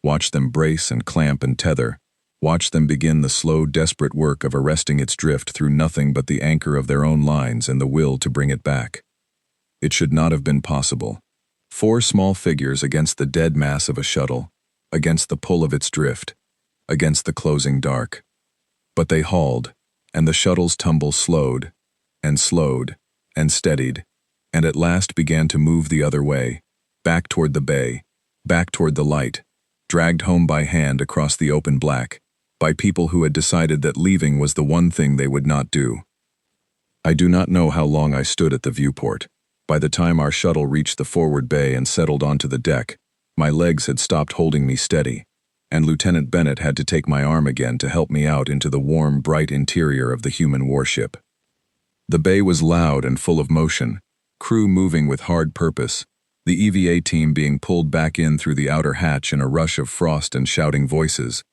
watched them brace and clamp and tether, watched them begin the slow, desperate work of arresting its drift through nothing but the anchor of their own lines and the will to bring it back. It should not have been possible. 4 small figures against the dead mass of a shuttle, against the pull of its drift, against the closing dark. But they hauled, and the shuttle's tumble slowed, and steadied, and at last began to move the other way, back toward the bay, back toward the light, dragged home by hand across the open black, by people who had decided that leaving was the one thing they would not do. I do not know how long I stood at the viewport. By the time our shuttle reached the forward bay and settled onto the deck, my legs had stopped holding me steady, and Lieutenant Bennett had to take my arm again to help me out into the warm, bright interior of the human warship. The bay was loud and full of motion, crew moving with hard purpose, the EVA team being pulled back in through the outer hatch in a rush of frost and shouting voices,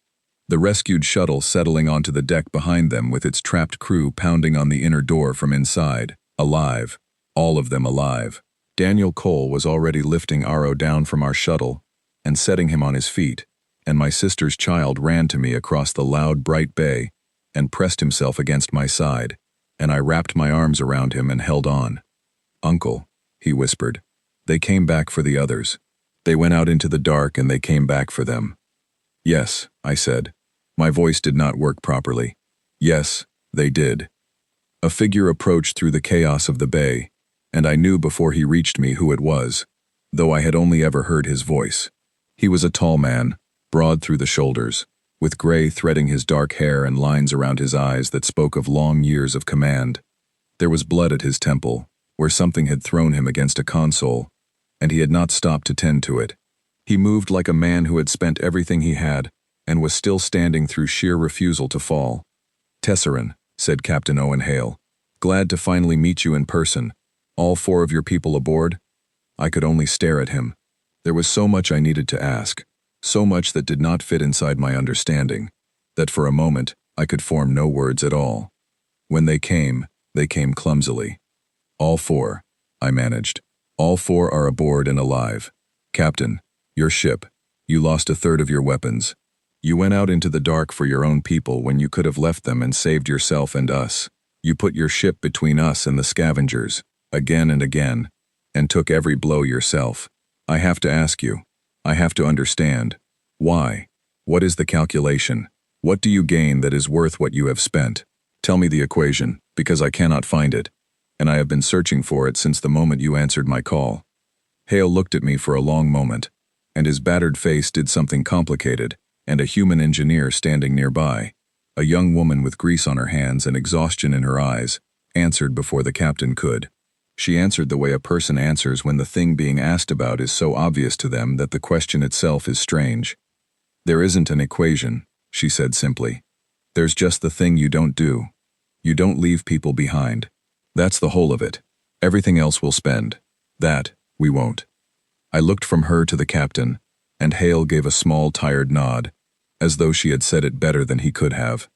the rescued shuttle settling onto the deck behind them with its trapped crew pounding on the inner door from inside, alive, all of them alive. Daniel Cole was already lifting Aro down from our shuttle and setting him on his feet, and my sister's child ran to me across the loud, bright bay and pressed himself against my side, and I wrapped my arms around him and held on. "Uncle," he whispered. "They came back for the others. They went out into the dark and they came back for them." "Yes," I said. My voice did not work properly. "Yes, they did." A figure approached through the chaos of the bay, and I knew before he reached me who it was, though I had only ever heard his voice. He was a tall man, broad through the shoulders, with gray threading his dark hair and lines around his eyes that spoke of long years of command. There was blood at his temple, where something had thrown him against a console, and he had not stopped to tend to it. He moved like a man who had spent everything he had, and was still standing through sheer refusal to fall. "Tesserin," said Captain Owen Hale, "glad to finally meet you in person. All 4 of your people aboard?" I could only stare at him. There was so much I needed to ask, so much that did not fit inside my understanding, that for a moment I could form no words at all. When they came clumsily. "All 4, I managed. "All 4 are aboard and alive. Captain, your ship, you lost 1/3 of your weapons. You went out into the dark for your own people when you could have left them and saved yourself and us. You put your ship between us and the scavengers, again and again, and took every blow yourself. I have to ask you. I have to understand. Why? What is the calculation? What do you gain that is worth what you have spent? Tell me the equation, because I cannot find it, and I have been searching for it since the moment you answered my call." Hale looked at me for a long moment, and his battered face did something complicated, and a human engineer standing nearby, a young woman with grease on her hands and exhaustion in her eyes, answered before the captain could. She answered the way a person answers when the thing being asked about is so obvious to them that the question itself is strange. "There isn't an equation," she said simply. "There's just the thing you don't do. You don't leave people behind. That's the whole of it. Everything else we'll spend. That, we won't." I looked from her to the captain, and Hale gave a small, tired nod, as though she had said it better than he could have.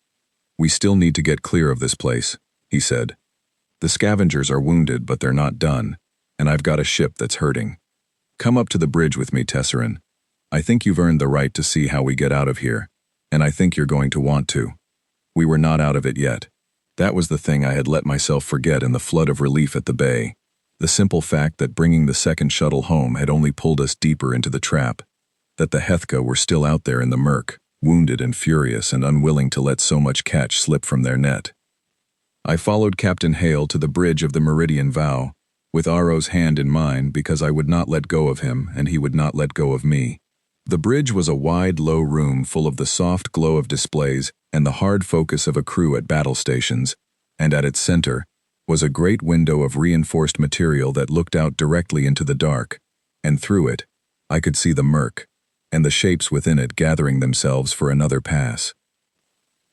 "We still need to get clear of this place," he said. "The scavengers are wounded, but they're not done, and I've got a ship that's hurting. Come up to the bridge with me, Tesserin. I think you've earned the right to see how we get out of here, and I think you're going to want to. We were not out of it yet." That was the thing I had let myself forget in the flood of relief at the bay. The simple fact that bringing the second shuttle home had only pulled us deeper into the trap, that the Hethka were still out there in the murk, wounded and furious and unwilling to let so much catch slip from their net. I followed Captain Hale to the bridge of the Meridian Vow, with Aro's hand in mine because I would not let go of him and he would not let go of me. The bridge was a wide, low room full of the soft glow of displays and the hard focus of a crew at battle stations, and at its center was a great window of reinforced material that looked out directly into the dark, and through it I could see the murk, and the shapes within it gathering themselves for another pass.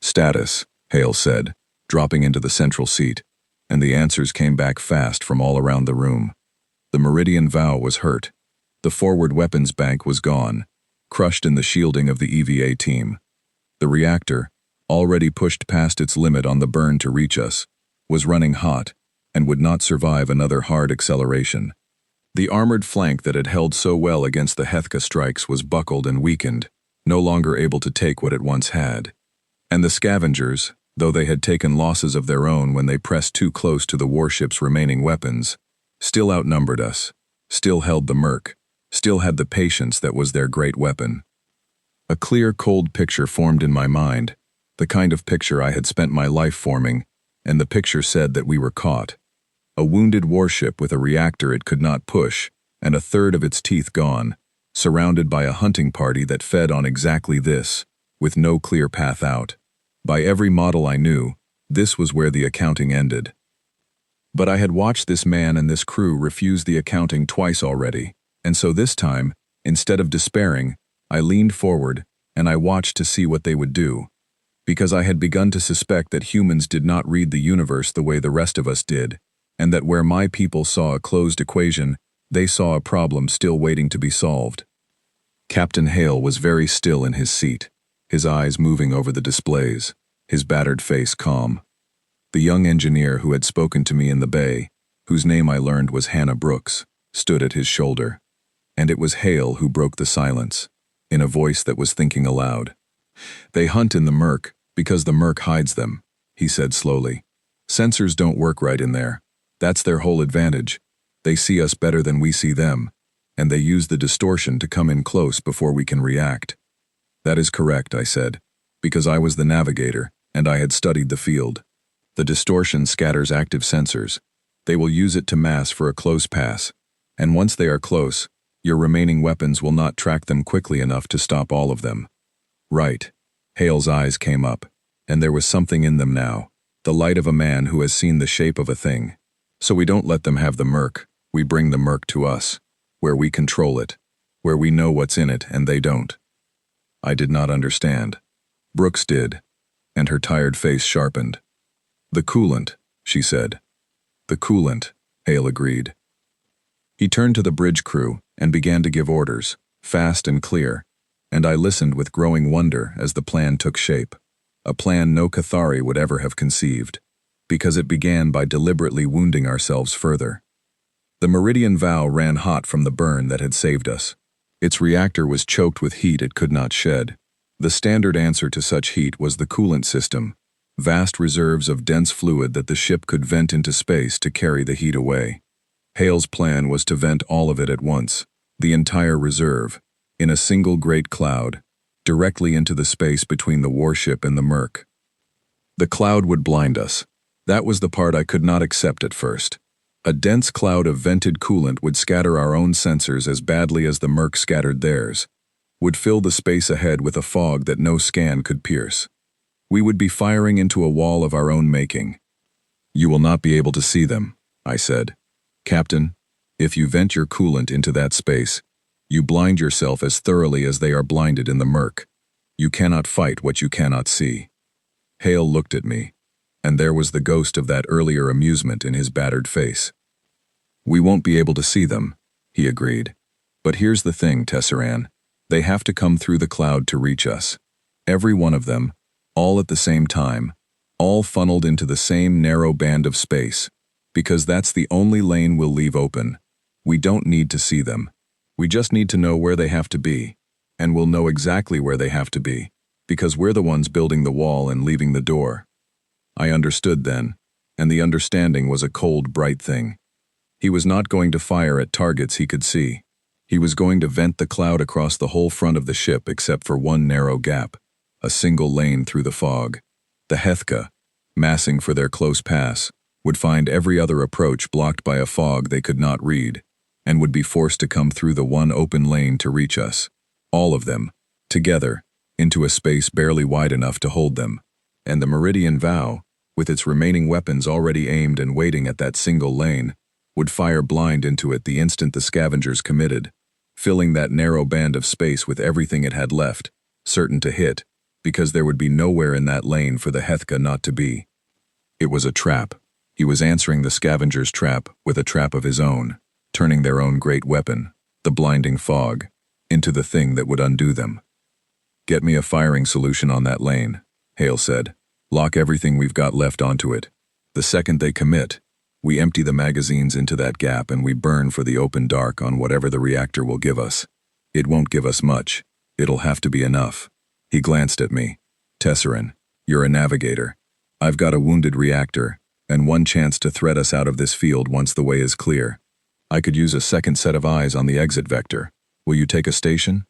"Status," Hale said, dropping into the central seat, and the answers came back fast from all around the room. The Meridian Vow was hurt. The forward weapons bank was gone, crushed in the shielding of the EVA team. The reactor, already pushed past its limit on the burn to reach us, was running hot and would not survive another hard acceleration. The armored flank that had held so well against the HFY strikes was buckled and weakened, no longer able to take what it once had. And the scavengers, though they had taken losses of their own when they pressed too close to the warship's remaining weapons, still outnumbered us, still held the merc, still had the patience that was their great weapon. A clear, cold picture formed in my mind, the kind of picture I had spent my life forming, and the picture said that we were caught. A wounded warship with a reactor it could not push, and a third of its teeth gone, surrounded by a hunting party that fed on exactly this, with no clear path out. By every model I knew, this was where the accounting ended. But I had watched this man and this crew refuse the accounting twice already, and so this time, instead of despairing, I leaned forward and I watched to see what they would do, because I had begun to suspect that humans did not read the universe the way the rest of us did, and that where my people saw a closed equation, they saw a problem still waiting to be solved. Captain Hale was very still in his seat, his eyes moving over the displays, his battered face calm. The young engineer who had spoken to me in the bay, whose name I learned was Hannah Brooks, stood at his shoulder. And it was Hale who broke the silence, in a voice that was thinking aloud. "They hunt in the murk because the murk hides them," he said slowly. "Sensors don't work right in there. That's their whole advantage. They see us better than we see them, and they use the distortion to come in close before we can react." "That is correct," I said, because I was the navigator, and I had studied the field. "The distortion scatters active sensors. They will use it to mass for a close pass, and once they are close, your remaining weapons will not track them quickly enough to stop all of them." "Right." Hale's eyes came up, and there was something in them now, the light of a man who has seen the shape of a thing. "So we don't let them have the murk, we bring the murk to us, where we control it, where we know what's in it and they don't." I did not understand. Brooks did, and her tired face sharpened. "The coolant," she said. "The coolant," Hale agreed. He turned to the bridge crew and began to give orders, fast and clear, and I listened with growing wonder as the plan took shape, a plan no Cathari would ever have conceived, because it began by deliberately wounding ourselves further. The Meridian Vow ran hot from the burn that had saved us. Its reactor was choked with heat it could not shed. The standard answer to such heat was the coolant system, vast reserves of dense fluid that the ship could vent into space to carry the heat away. Hale's plan was to vent all of it at once, the entire reserve, in a single great cloud, directly into the space between the warship and the murk. The cloud would blind us. That was the part I could not accept at first. A dense cloud of vented coolant would scatter our own sensors as badly as the murk scattered theirs, would fill the space ahead with a fog that no scan could pierce. We would be firing into a wall of our own making. "You will not be able to see them," I said. "Captain, if you vent your coolant into that space, you blind yourself as thoroughly as they are blinded in the murk. You cannot fight what you cannot see." Hale looked at me, and there was the ghost of that earlier amusement in his battered face. "We won't be able to see them," he agreed. "But here's the thing, Tesseran. They have to come through the cloud to reach us. Every one of them, all at the same time, all funneled into the same narrow band of space, because that's the only lane we'll leave open. We don't need to see them. We just need to know where they have to be, and we'll know exactly where they have to be, because we're the ones building the wall and leaving the door." I understood then, and the understanding was a cold, bright thing. He was not going to fire at targets he could see. He was going to vent the cloud across the whole front of the ship except for one narrow gap, a single lane through the fog. The HFY, massing for their close pass, would find every other approach blocked by a fog they could not read, and would be forced to come through the one open lane to reach us, all of them, together, into a space barely wide enough to hold them. And the Meridian Vow, with its remaining weapons already aimed and waiting at that single lane, would fire blind into it the instant the scavengers committed, filling that narrow band of space with everything it had left, certain to hit, because there would be nowhere in that lane for the HFY not to be. It was a trap. He was answering the scavengers' trap with a trap of his own, turning their own great weapon, the blinding fog, into the thing that would undo them. "Get me a firing solution on that lane," Hale said. "Lock everything we've got left onto it. The second they commit, we empty the magazines into that gap and we burn for the open dark on whatever the reactor will give us. It won't give us much. It'll have to be enough." He glanced at me. "Tesserin, you're a navigator. I've got a wounded reactor, and one chance to thread us out of this field once the way is clear. I could use a second set of eyes on the exit vector. Will you take a station?"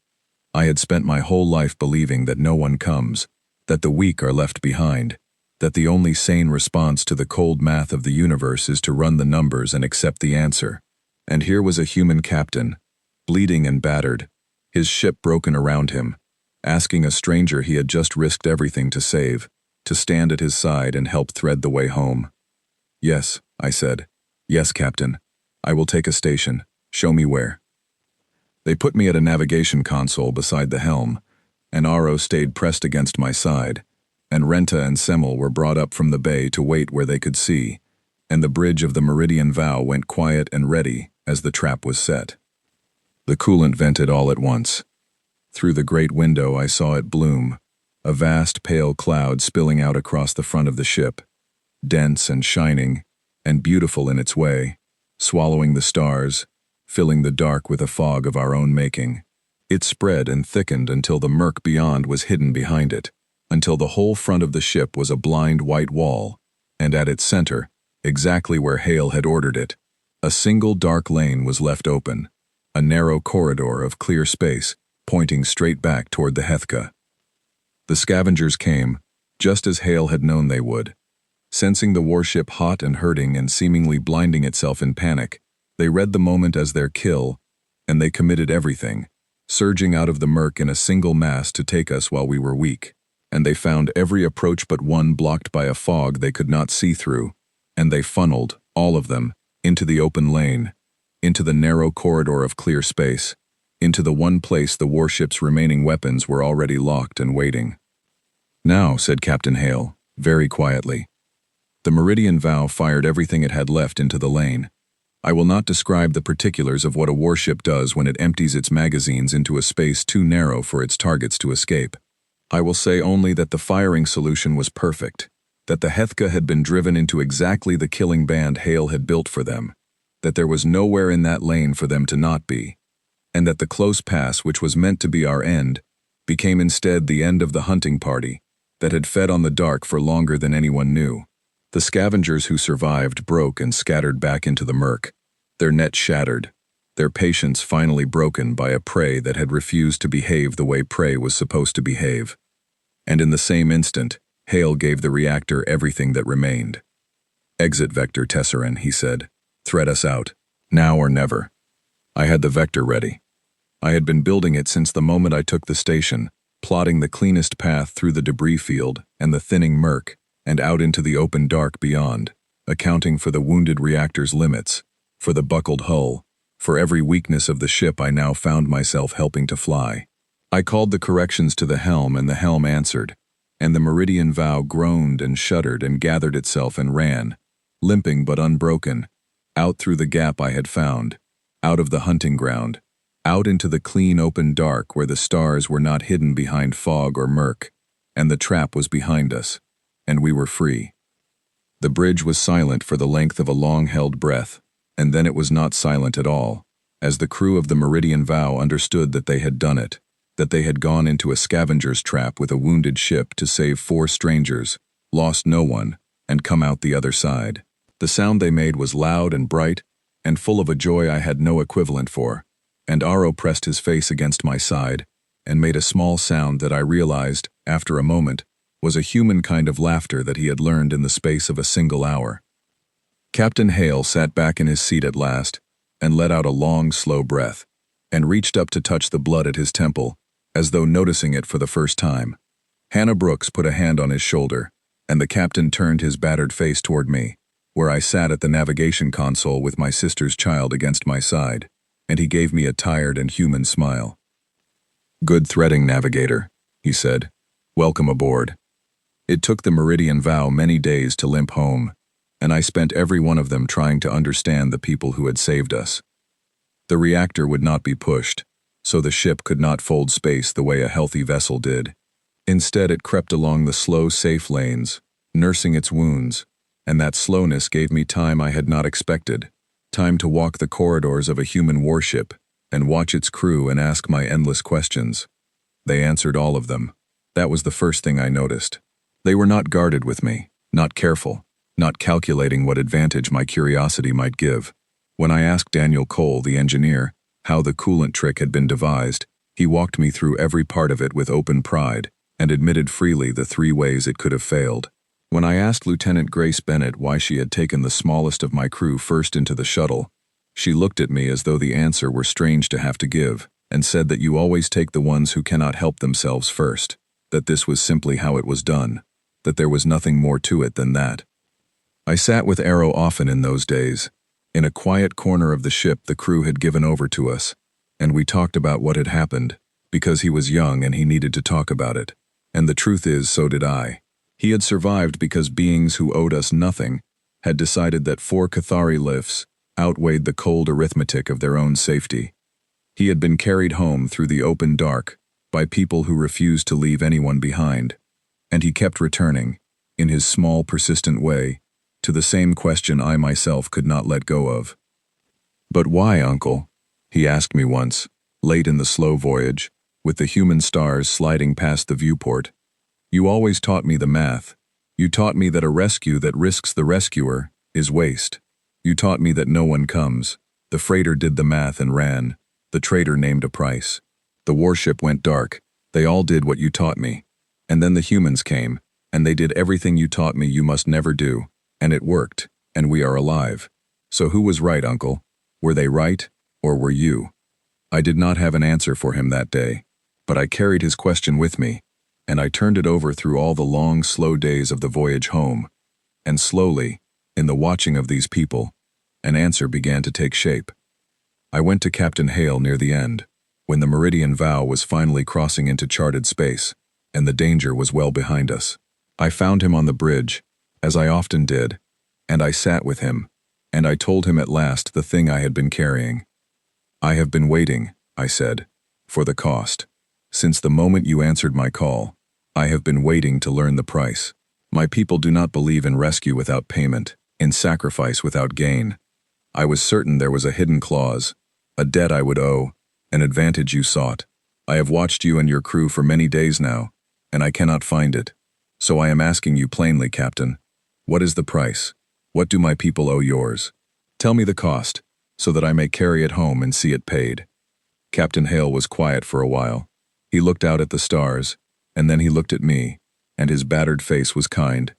I had spent my whole life believing that no one comes, that the weak are left behind, that the only sane response to the cold math of the universe is to run the numbers and accept the answer. And here was a human captain, bleeding and battered, his ship broken around him, asking a stranger he had just risked everything to save, to stand at his side and help thread the way home. "Yes," I said. "Yes, Captain. I will take a station. Show me where." They put me at a navigation console beside the helm, and Aro stayed pressed against my side, and Renta and Semmel were brought up from the bay to wait where they could see, and the bridge of the Meridian Vow went quiet and ready as the trap was set. The coolant vented all at once. Through the great window I saw it bloom, a vast pale cloud spilling out across the front of the ship, dense and shining, and beautiful in its way, swallowing the stars, filling the dark with a fog of our own making. It spread and thickened until the murk beyond was hidden behind it, until the whole front of the ship was a blind white wall, and at its center, exactly where Hale had ordered it, a single dark lane was left open, a narrow corridor of clear space pointing straight back toward the Hethka. The scavengers came, just as Hale had known they would. Sensing the warship hot and hurting and seemingly blinding itself in panic, they read the moment as their kill, and they committed everything, surging out of the murk in a single mass to take us while we were weak. And they found every approach but one blocked by a fog they could not see through, and they funneled, all of them, into the open lane, into the narrow corridor of clear space, into the one place the warship's remaining weapons were already locked and waiting. "Now," said Captain Hale, very quietly. The Meridian Vow fired everything it had left into the lane. I will not describe the particulars of what a warship does when it empties its magazines into a space too narrow for its targets to escape. I will say only that the firing solution was perfect, that the Hethka had been driven into exactly the killing band Hale had built for them, that there was nowhere in that lane for them to not be, and that the close pass which was meant to be our end became instead the end of the hunting party that had fed on the dark for longer than anyone knew. The scavengers who survived broke and scattered back into the murk, their net shattered, their patience finally broken by a prey that had refused to behave the way prey was supposed to behave. And in the same instant, Hale gave the reactor everything that remained. "Exit vector, Tesserin," he said. "Thread us out, now or never." I had the vector ready. I had been building it since the moment I took the station, plotting the cleanest path through the debris field and the thinning murk, and out into the open dark beyond, accounting for the wounded reactor's limits, for the buckled hull, for every weakness of the ship I now found myself helping to fly. I called the corrections to the helm and the helm answered, and the Meridian Vow groaned and shuddered and gathered itself and ran, limping but unbroken, out through the gap I had found, out of the hunting ground, out into the clean open dark where the stars were not hidden behind fog or murk, and the trap was behind us, and we were free. The bridge was silent for the length of a long-held breath, and then it was not silent at all, as the crew of the Meridian Vow understood that they had done it, that they had gone into a scavenger's trap with a wounded ship to save 4 strangers, lost no one, and come out the other side. The sound they made was loud and bright, and full of a joy I had no equivalent for, and Aro pressed his face against my side, and made a small sound that I realized, after a moment, was a human kind of laughter that he had learned in the space of a single hour. Captain Hale sat back in his seat at last, and let out a long, slow breath, and reached up to touch the blood at his temple, as though noticing it for the first time. Hannah Brooks put a hand on his shoulder, and the captain turned his battered face toward me, where I sat at the navigation console with my sister's child against my side, and he gave me a tired and human smile. "Good threading, navigator," he said. "Welcome aboard." It took the Meridian Vow many days to limp home, and I spent every one of them trying to understand the people who had saved us. The reactor would not be pushed, so the ship could not fold space the way a healthy vessel did. Instead, it crept along the slow, safe lanes, nursing its wounds, and that slowness gave me time I had not expected, time to walk the corridors of a human warship and watch its crew and ask my endless questions. They answered all of them. That was the first thing I noticed. They were not guarded with me, not careful, not calculating what advantage my curiosity might give. When I asked Daniel Cole, the engineer, how the coolant trick had been devised, he walked me through every part of it with open pride and admitted freely the 3 ways it could have failed. When I asked Lieutenant Grace Bennett why she had taken the smallest of my crew first into the shuttle, she looked at me as though the answer were strange to have to give, and said that you always take the ones who cannot help themselves first, that this was simply how it was done, that there was nothing more to it than that. I sat with Arrow often in those days. In a quiet corner of the ship the crew had given over to us, and we talked about what had happened, because he was young and he needed to talk about it. And the truth is, so did I. He had survived because beings who owed us nothing had decided that 4 Cathari lifts outweighed the cold arithmetic of their own safety. He had been carried home through the open dark by people who refused to leave anyone behind, and he kept returning, in his small, persistent way, to the same question I myself could not let go of. "But why, Uncle?" he asked me once, late in the slow voyage, with the human stars sliding past the viewport. "You always taught me the math. You taught me that a rescue that risks the rescuer is waste. You taught me that no one comes. The freighter did the math and ran. The trader named a price. The warship went dark. They all did what you taught me. And then the humans came, and they did everything you taught me you must never do. And it worked, and we are alive. So who was right, Uncle? Were they right, or were you?" I did not have an answer for him that day, but I carried his question with me, and I turned it over through all the long, slow days of the voyage home. And slowly, in the watching of these people, an answer began to take shape. I went to Captain Hale near the end, when the Meridian Vow was finally crossing into charted space, and the danger was well behind us. I found him on the bridge, as I often did, and I sat with him, and I told him at last the thing I had been carrying. "I have been waiting," I said, "for the cost. Since the moment you answered my call, I have been waiting to learn the price. My people do not believe in rescue without payment, in sacrifice without gain. I was certain there was a hidden clause, a debt I would owe, an advantage you sought. I have watched you and your crew for many days now, and I cannot find it. So I am asking you plainly, Captain, what is the price? What do my people owe yours? Tell me the cost, so that I may carry it home and see it paid." Captain Hale was quiet for a while. He looked out at the stars, and then he looked at me, and his battered face was kind.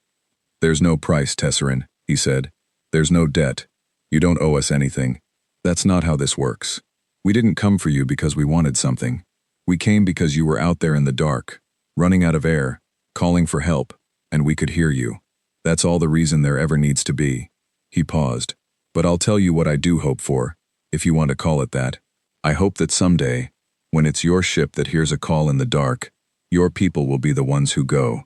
"There's no price, Tesserin," he said. "There's no debt. You don't owe us anything. That's not how this works. We didn't come for you because we wanted something. We came because you were out there in the dark, running out of air, calling for help, and we could hear you. That's all the reason there ever needs to be." He paused. "But I'll tell you what I do hope for, if you want to call it that. I hope that someday, when it's your ship that hears a call in the dark, your people will be the ones who go.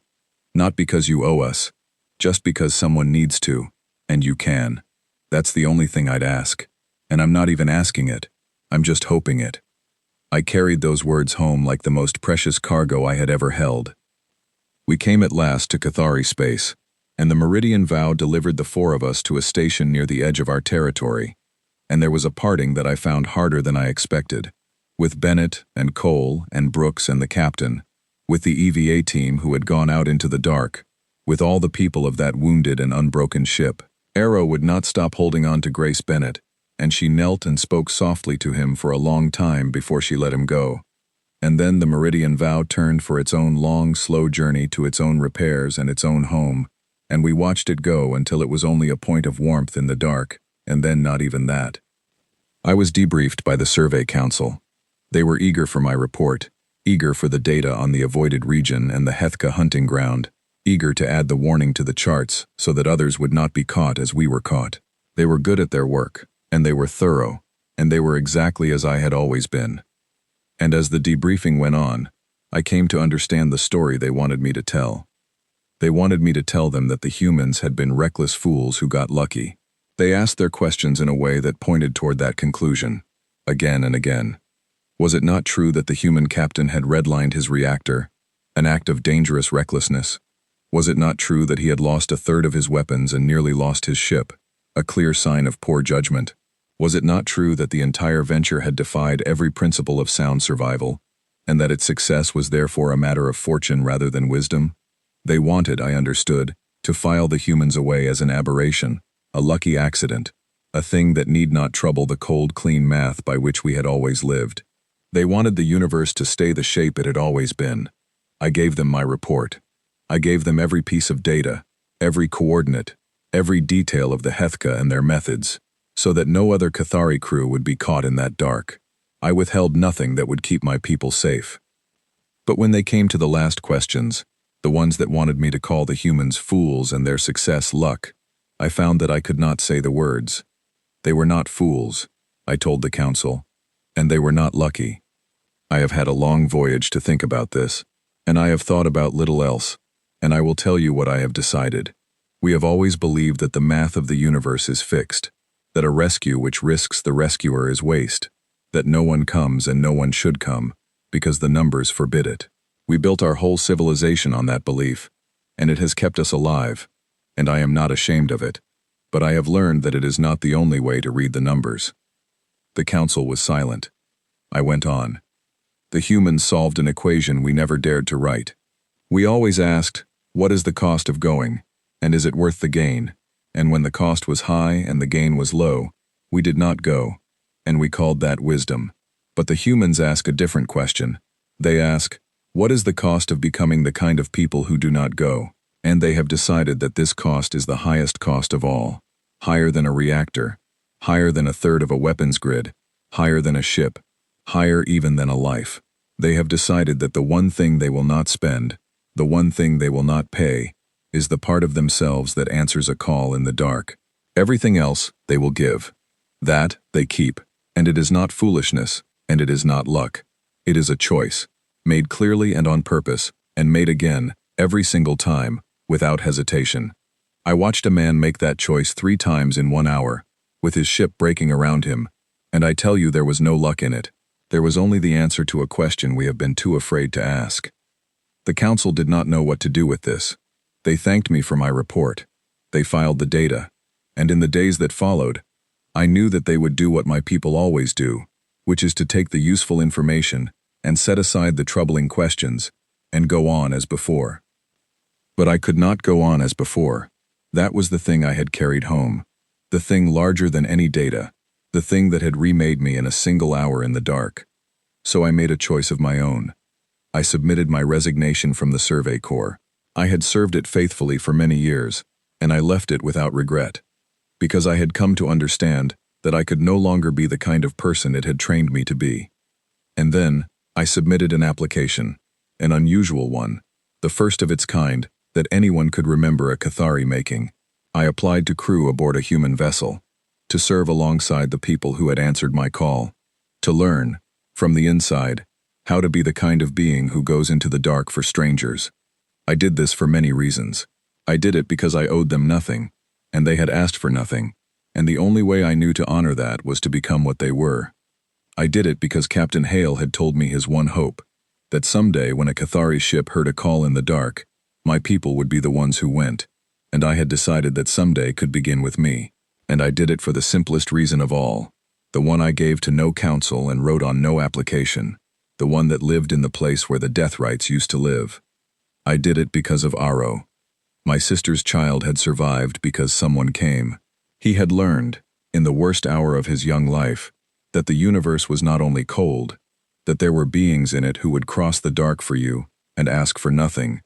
Not because you owe us, just because someone needs to, and you can. That's the only thing I'd ask. And I'm not even asking it. I'm just hoping it." I carried those words home like the most precious cargo I had ever held. We came at last to Cathari space, and the Meridian Vow delivered the 4 of us to a station near the edge of our territory, and there was a parting that I found harder than I expected, with Bennett and Cole and Brooks and the captain, with the EVA team who had gone out into the dark, with all the people of that wounded and unbroken ship. Arrow would not stop holding on to Grace Bennett, and she knelt and spoke softly to him for a long time before she let him go. And then the Meridian Vow turned for its own long, slow journey to its own repairs and its own home, and we watched it go until it was only a point of warmth in the dark, and then not even that. I was debriefed by the Survey Council. They were eager for my report, eager for the data on the avoided region and the Hethka hunting ground, eager to add the warning to the charts so that others would not be caught as we were caught. They were good at their work, and they were thorough, and they were exactly as I had always been. And as the debriefing went on, I came to understand the story they wanted me to tell. They wanted me to tell them that the humans had been reckless fools who got lucky. They asked their questions in a way that pointed toward that conclusion. again and again. Was it not true that the human captain had redlined his reactor, an act of dangerous recklessness? Was it not true that he had lost a third of his weapons and nearly lost his ship, a clear sign of poor judgment? Was it not true that the entire venture had defied every principle of sound survival, and that its success was therefore a matter of fortune rather than wisdom? They wanted, I understood, to file the humans away as an aberration, a lucky accident, a thing that need not trouble the cold, clean math by which we had always lived. They wanted the universe to stay the shape it had always been. I gave them my report. I gave them every piece of data, every coordinate, every detail of the Hethka and their methods, so that no other Cathari crew would be caught in that dark. I withheld nothing that would keep my people safe. But when they came to the last questions, the ones that wanted me to call the humans fools and their success luck, I found that I could not say the words. They were not fools, I told the council, and they were not lucky. I have had a long voyage to think about this, and I have thought about little else, and I will tell you what I have decided. We have always believed that the math of the universe is fixed, that a rescue which risks the rescuer is waste, that no one comes and no one should come, because the numbers forbid it. We built our whole civilization on that belief, and it has kept us alive, and I am not ashamed of it, but I have learned that it is not the only way to read the numbers. The council was silent. I went on. The humans solved an equation we never dared to write. We always asked, what is the cost of going, and is it worth the gain? And when the cost was high and the gain was low, we did not go, and we called that wisdom. But the humans ask a different question. They ask, what is the cost of becoming the kind of people who do not go? And they have decided that this cost is the highest cost of all, higher than a reactor, higher than a third of a weapons grid, higher than a ship, higher even than a life. They have decided that the one thing they will not spend, the one thing they will not pay, is the part of themselves that answers a call in the dark. Everything else they will give. That they keep. And it is not foolishness, and it is not luck. It is a choice, made clearly and on purpose, and made again, every single time, without hesitation. I watched a man make that choice 3 times in 1 hour, with his ship breaking around him, and I tell you there was no luck in it. There was only the answer to a question we have been too afraid to ask. The council did not know what to do with this. They thanked me for my report. They filed the data, and in the days that followed, I knew that they would do what my people always do, which is to take the useful information and set aside the troubling questions and go on as before. But I could not go on as before. That was the thing I had carried home, the thing larger than any data, the thing that had remade me in a single hour in the dark. So I made a choice of my own. I submitted my resignation from the Survey Corps. I had served it faithfully for many years, and I left it without regret, because I had come to understand that I could no longer be the kind of person it had trained me to be. And then, I submitted an application, an unusual one, the first of its kind that anyone could remember a Cathari making. I applied to crew aboard a human vessel, to serve alongside the people who had answered my call, to learn, from the inside, how to be the kind of being who goes into the dark for strangers. I did this for many reasons. I did it because I owed them nothing, and they had asked for nothing, and the only way I knew to honor that was to become what they were. I did it because Captain Hale had told me his one hope, that someday when a Cathari ship heard a call in the dark, my people would be the ones who went, and I had decided that someday could begin with me. And I did it for the simplest reason of all, the one I gave to no council and wrote on no application, the one that lived in the place where the death rites used to live. I did it because of Aro. My sister's child had survived because someone came. He had learned, in the worst hour of his young life, that the universe was not only cold, that there were beings in it who would cross the dark for you and ask for nothing,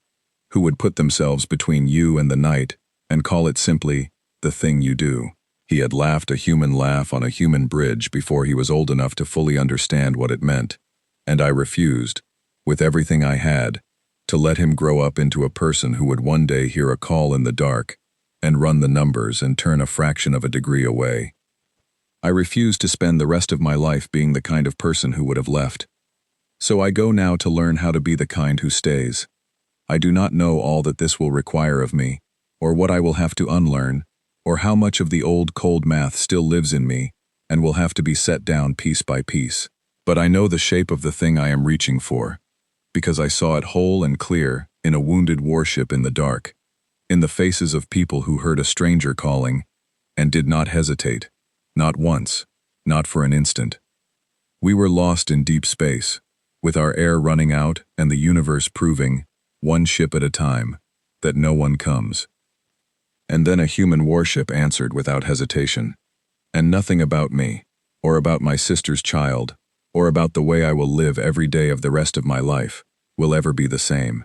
who would put themselves between you and the night and call it simply the thing you do. He had laughed a human laugh on a human bridge before he was old enough to fully understand what it meant, and I refused, with everything I had, to let him grow up into a person who would one day hear a call in the dark and run the numbers and turn a fraction of a degree away. I refused to spend the rest of my life being the kind of person who would have left. So I go now to learn how to be the kind who stays. I do not know all that this will require of me, or what I will have to unlearn, or how much of the old cold math still lives in me, and will have to be set down piece by piece. But I know the shape of the thing I am reaching for, because I saw it whole and clear in a wounded warship in the dark, in the faces of people who heard a stranger calling and did not hesitate, not once, not for an instant. We were lost in deep space, with our air running out and the universe proving, one ship at a time, that no one comes. And then a human warship answered without hesitation. And nothing about me, or about my sister's child, or about the way I will live every day of the rest of my life, will ever be the same.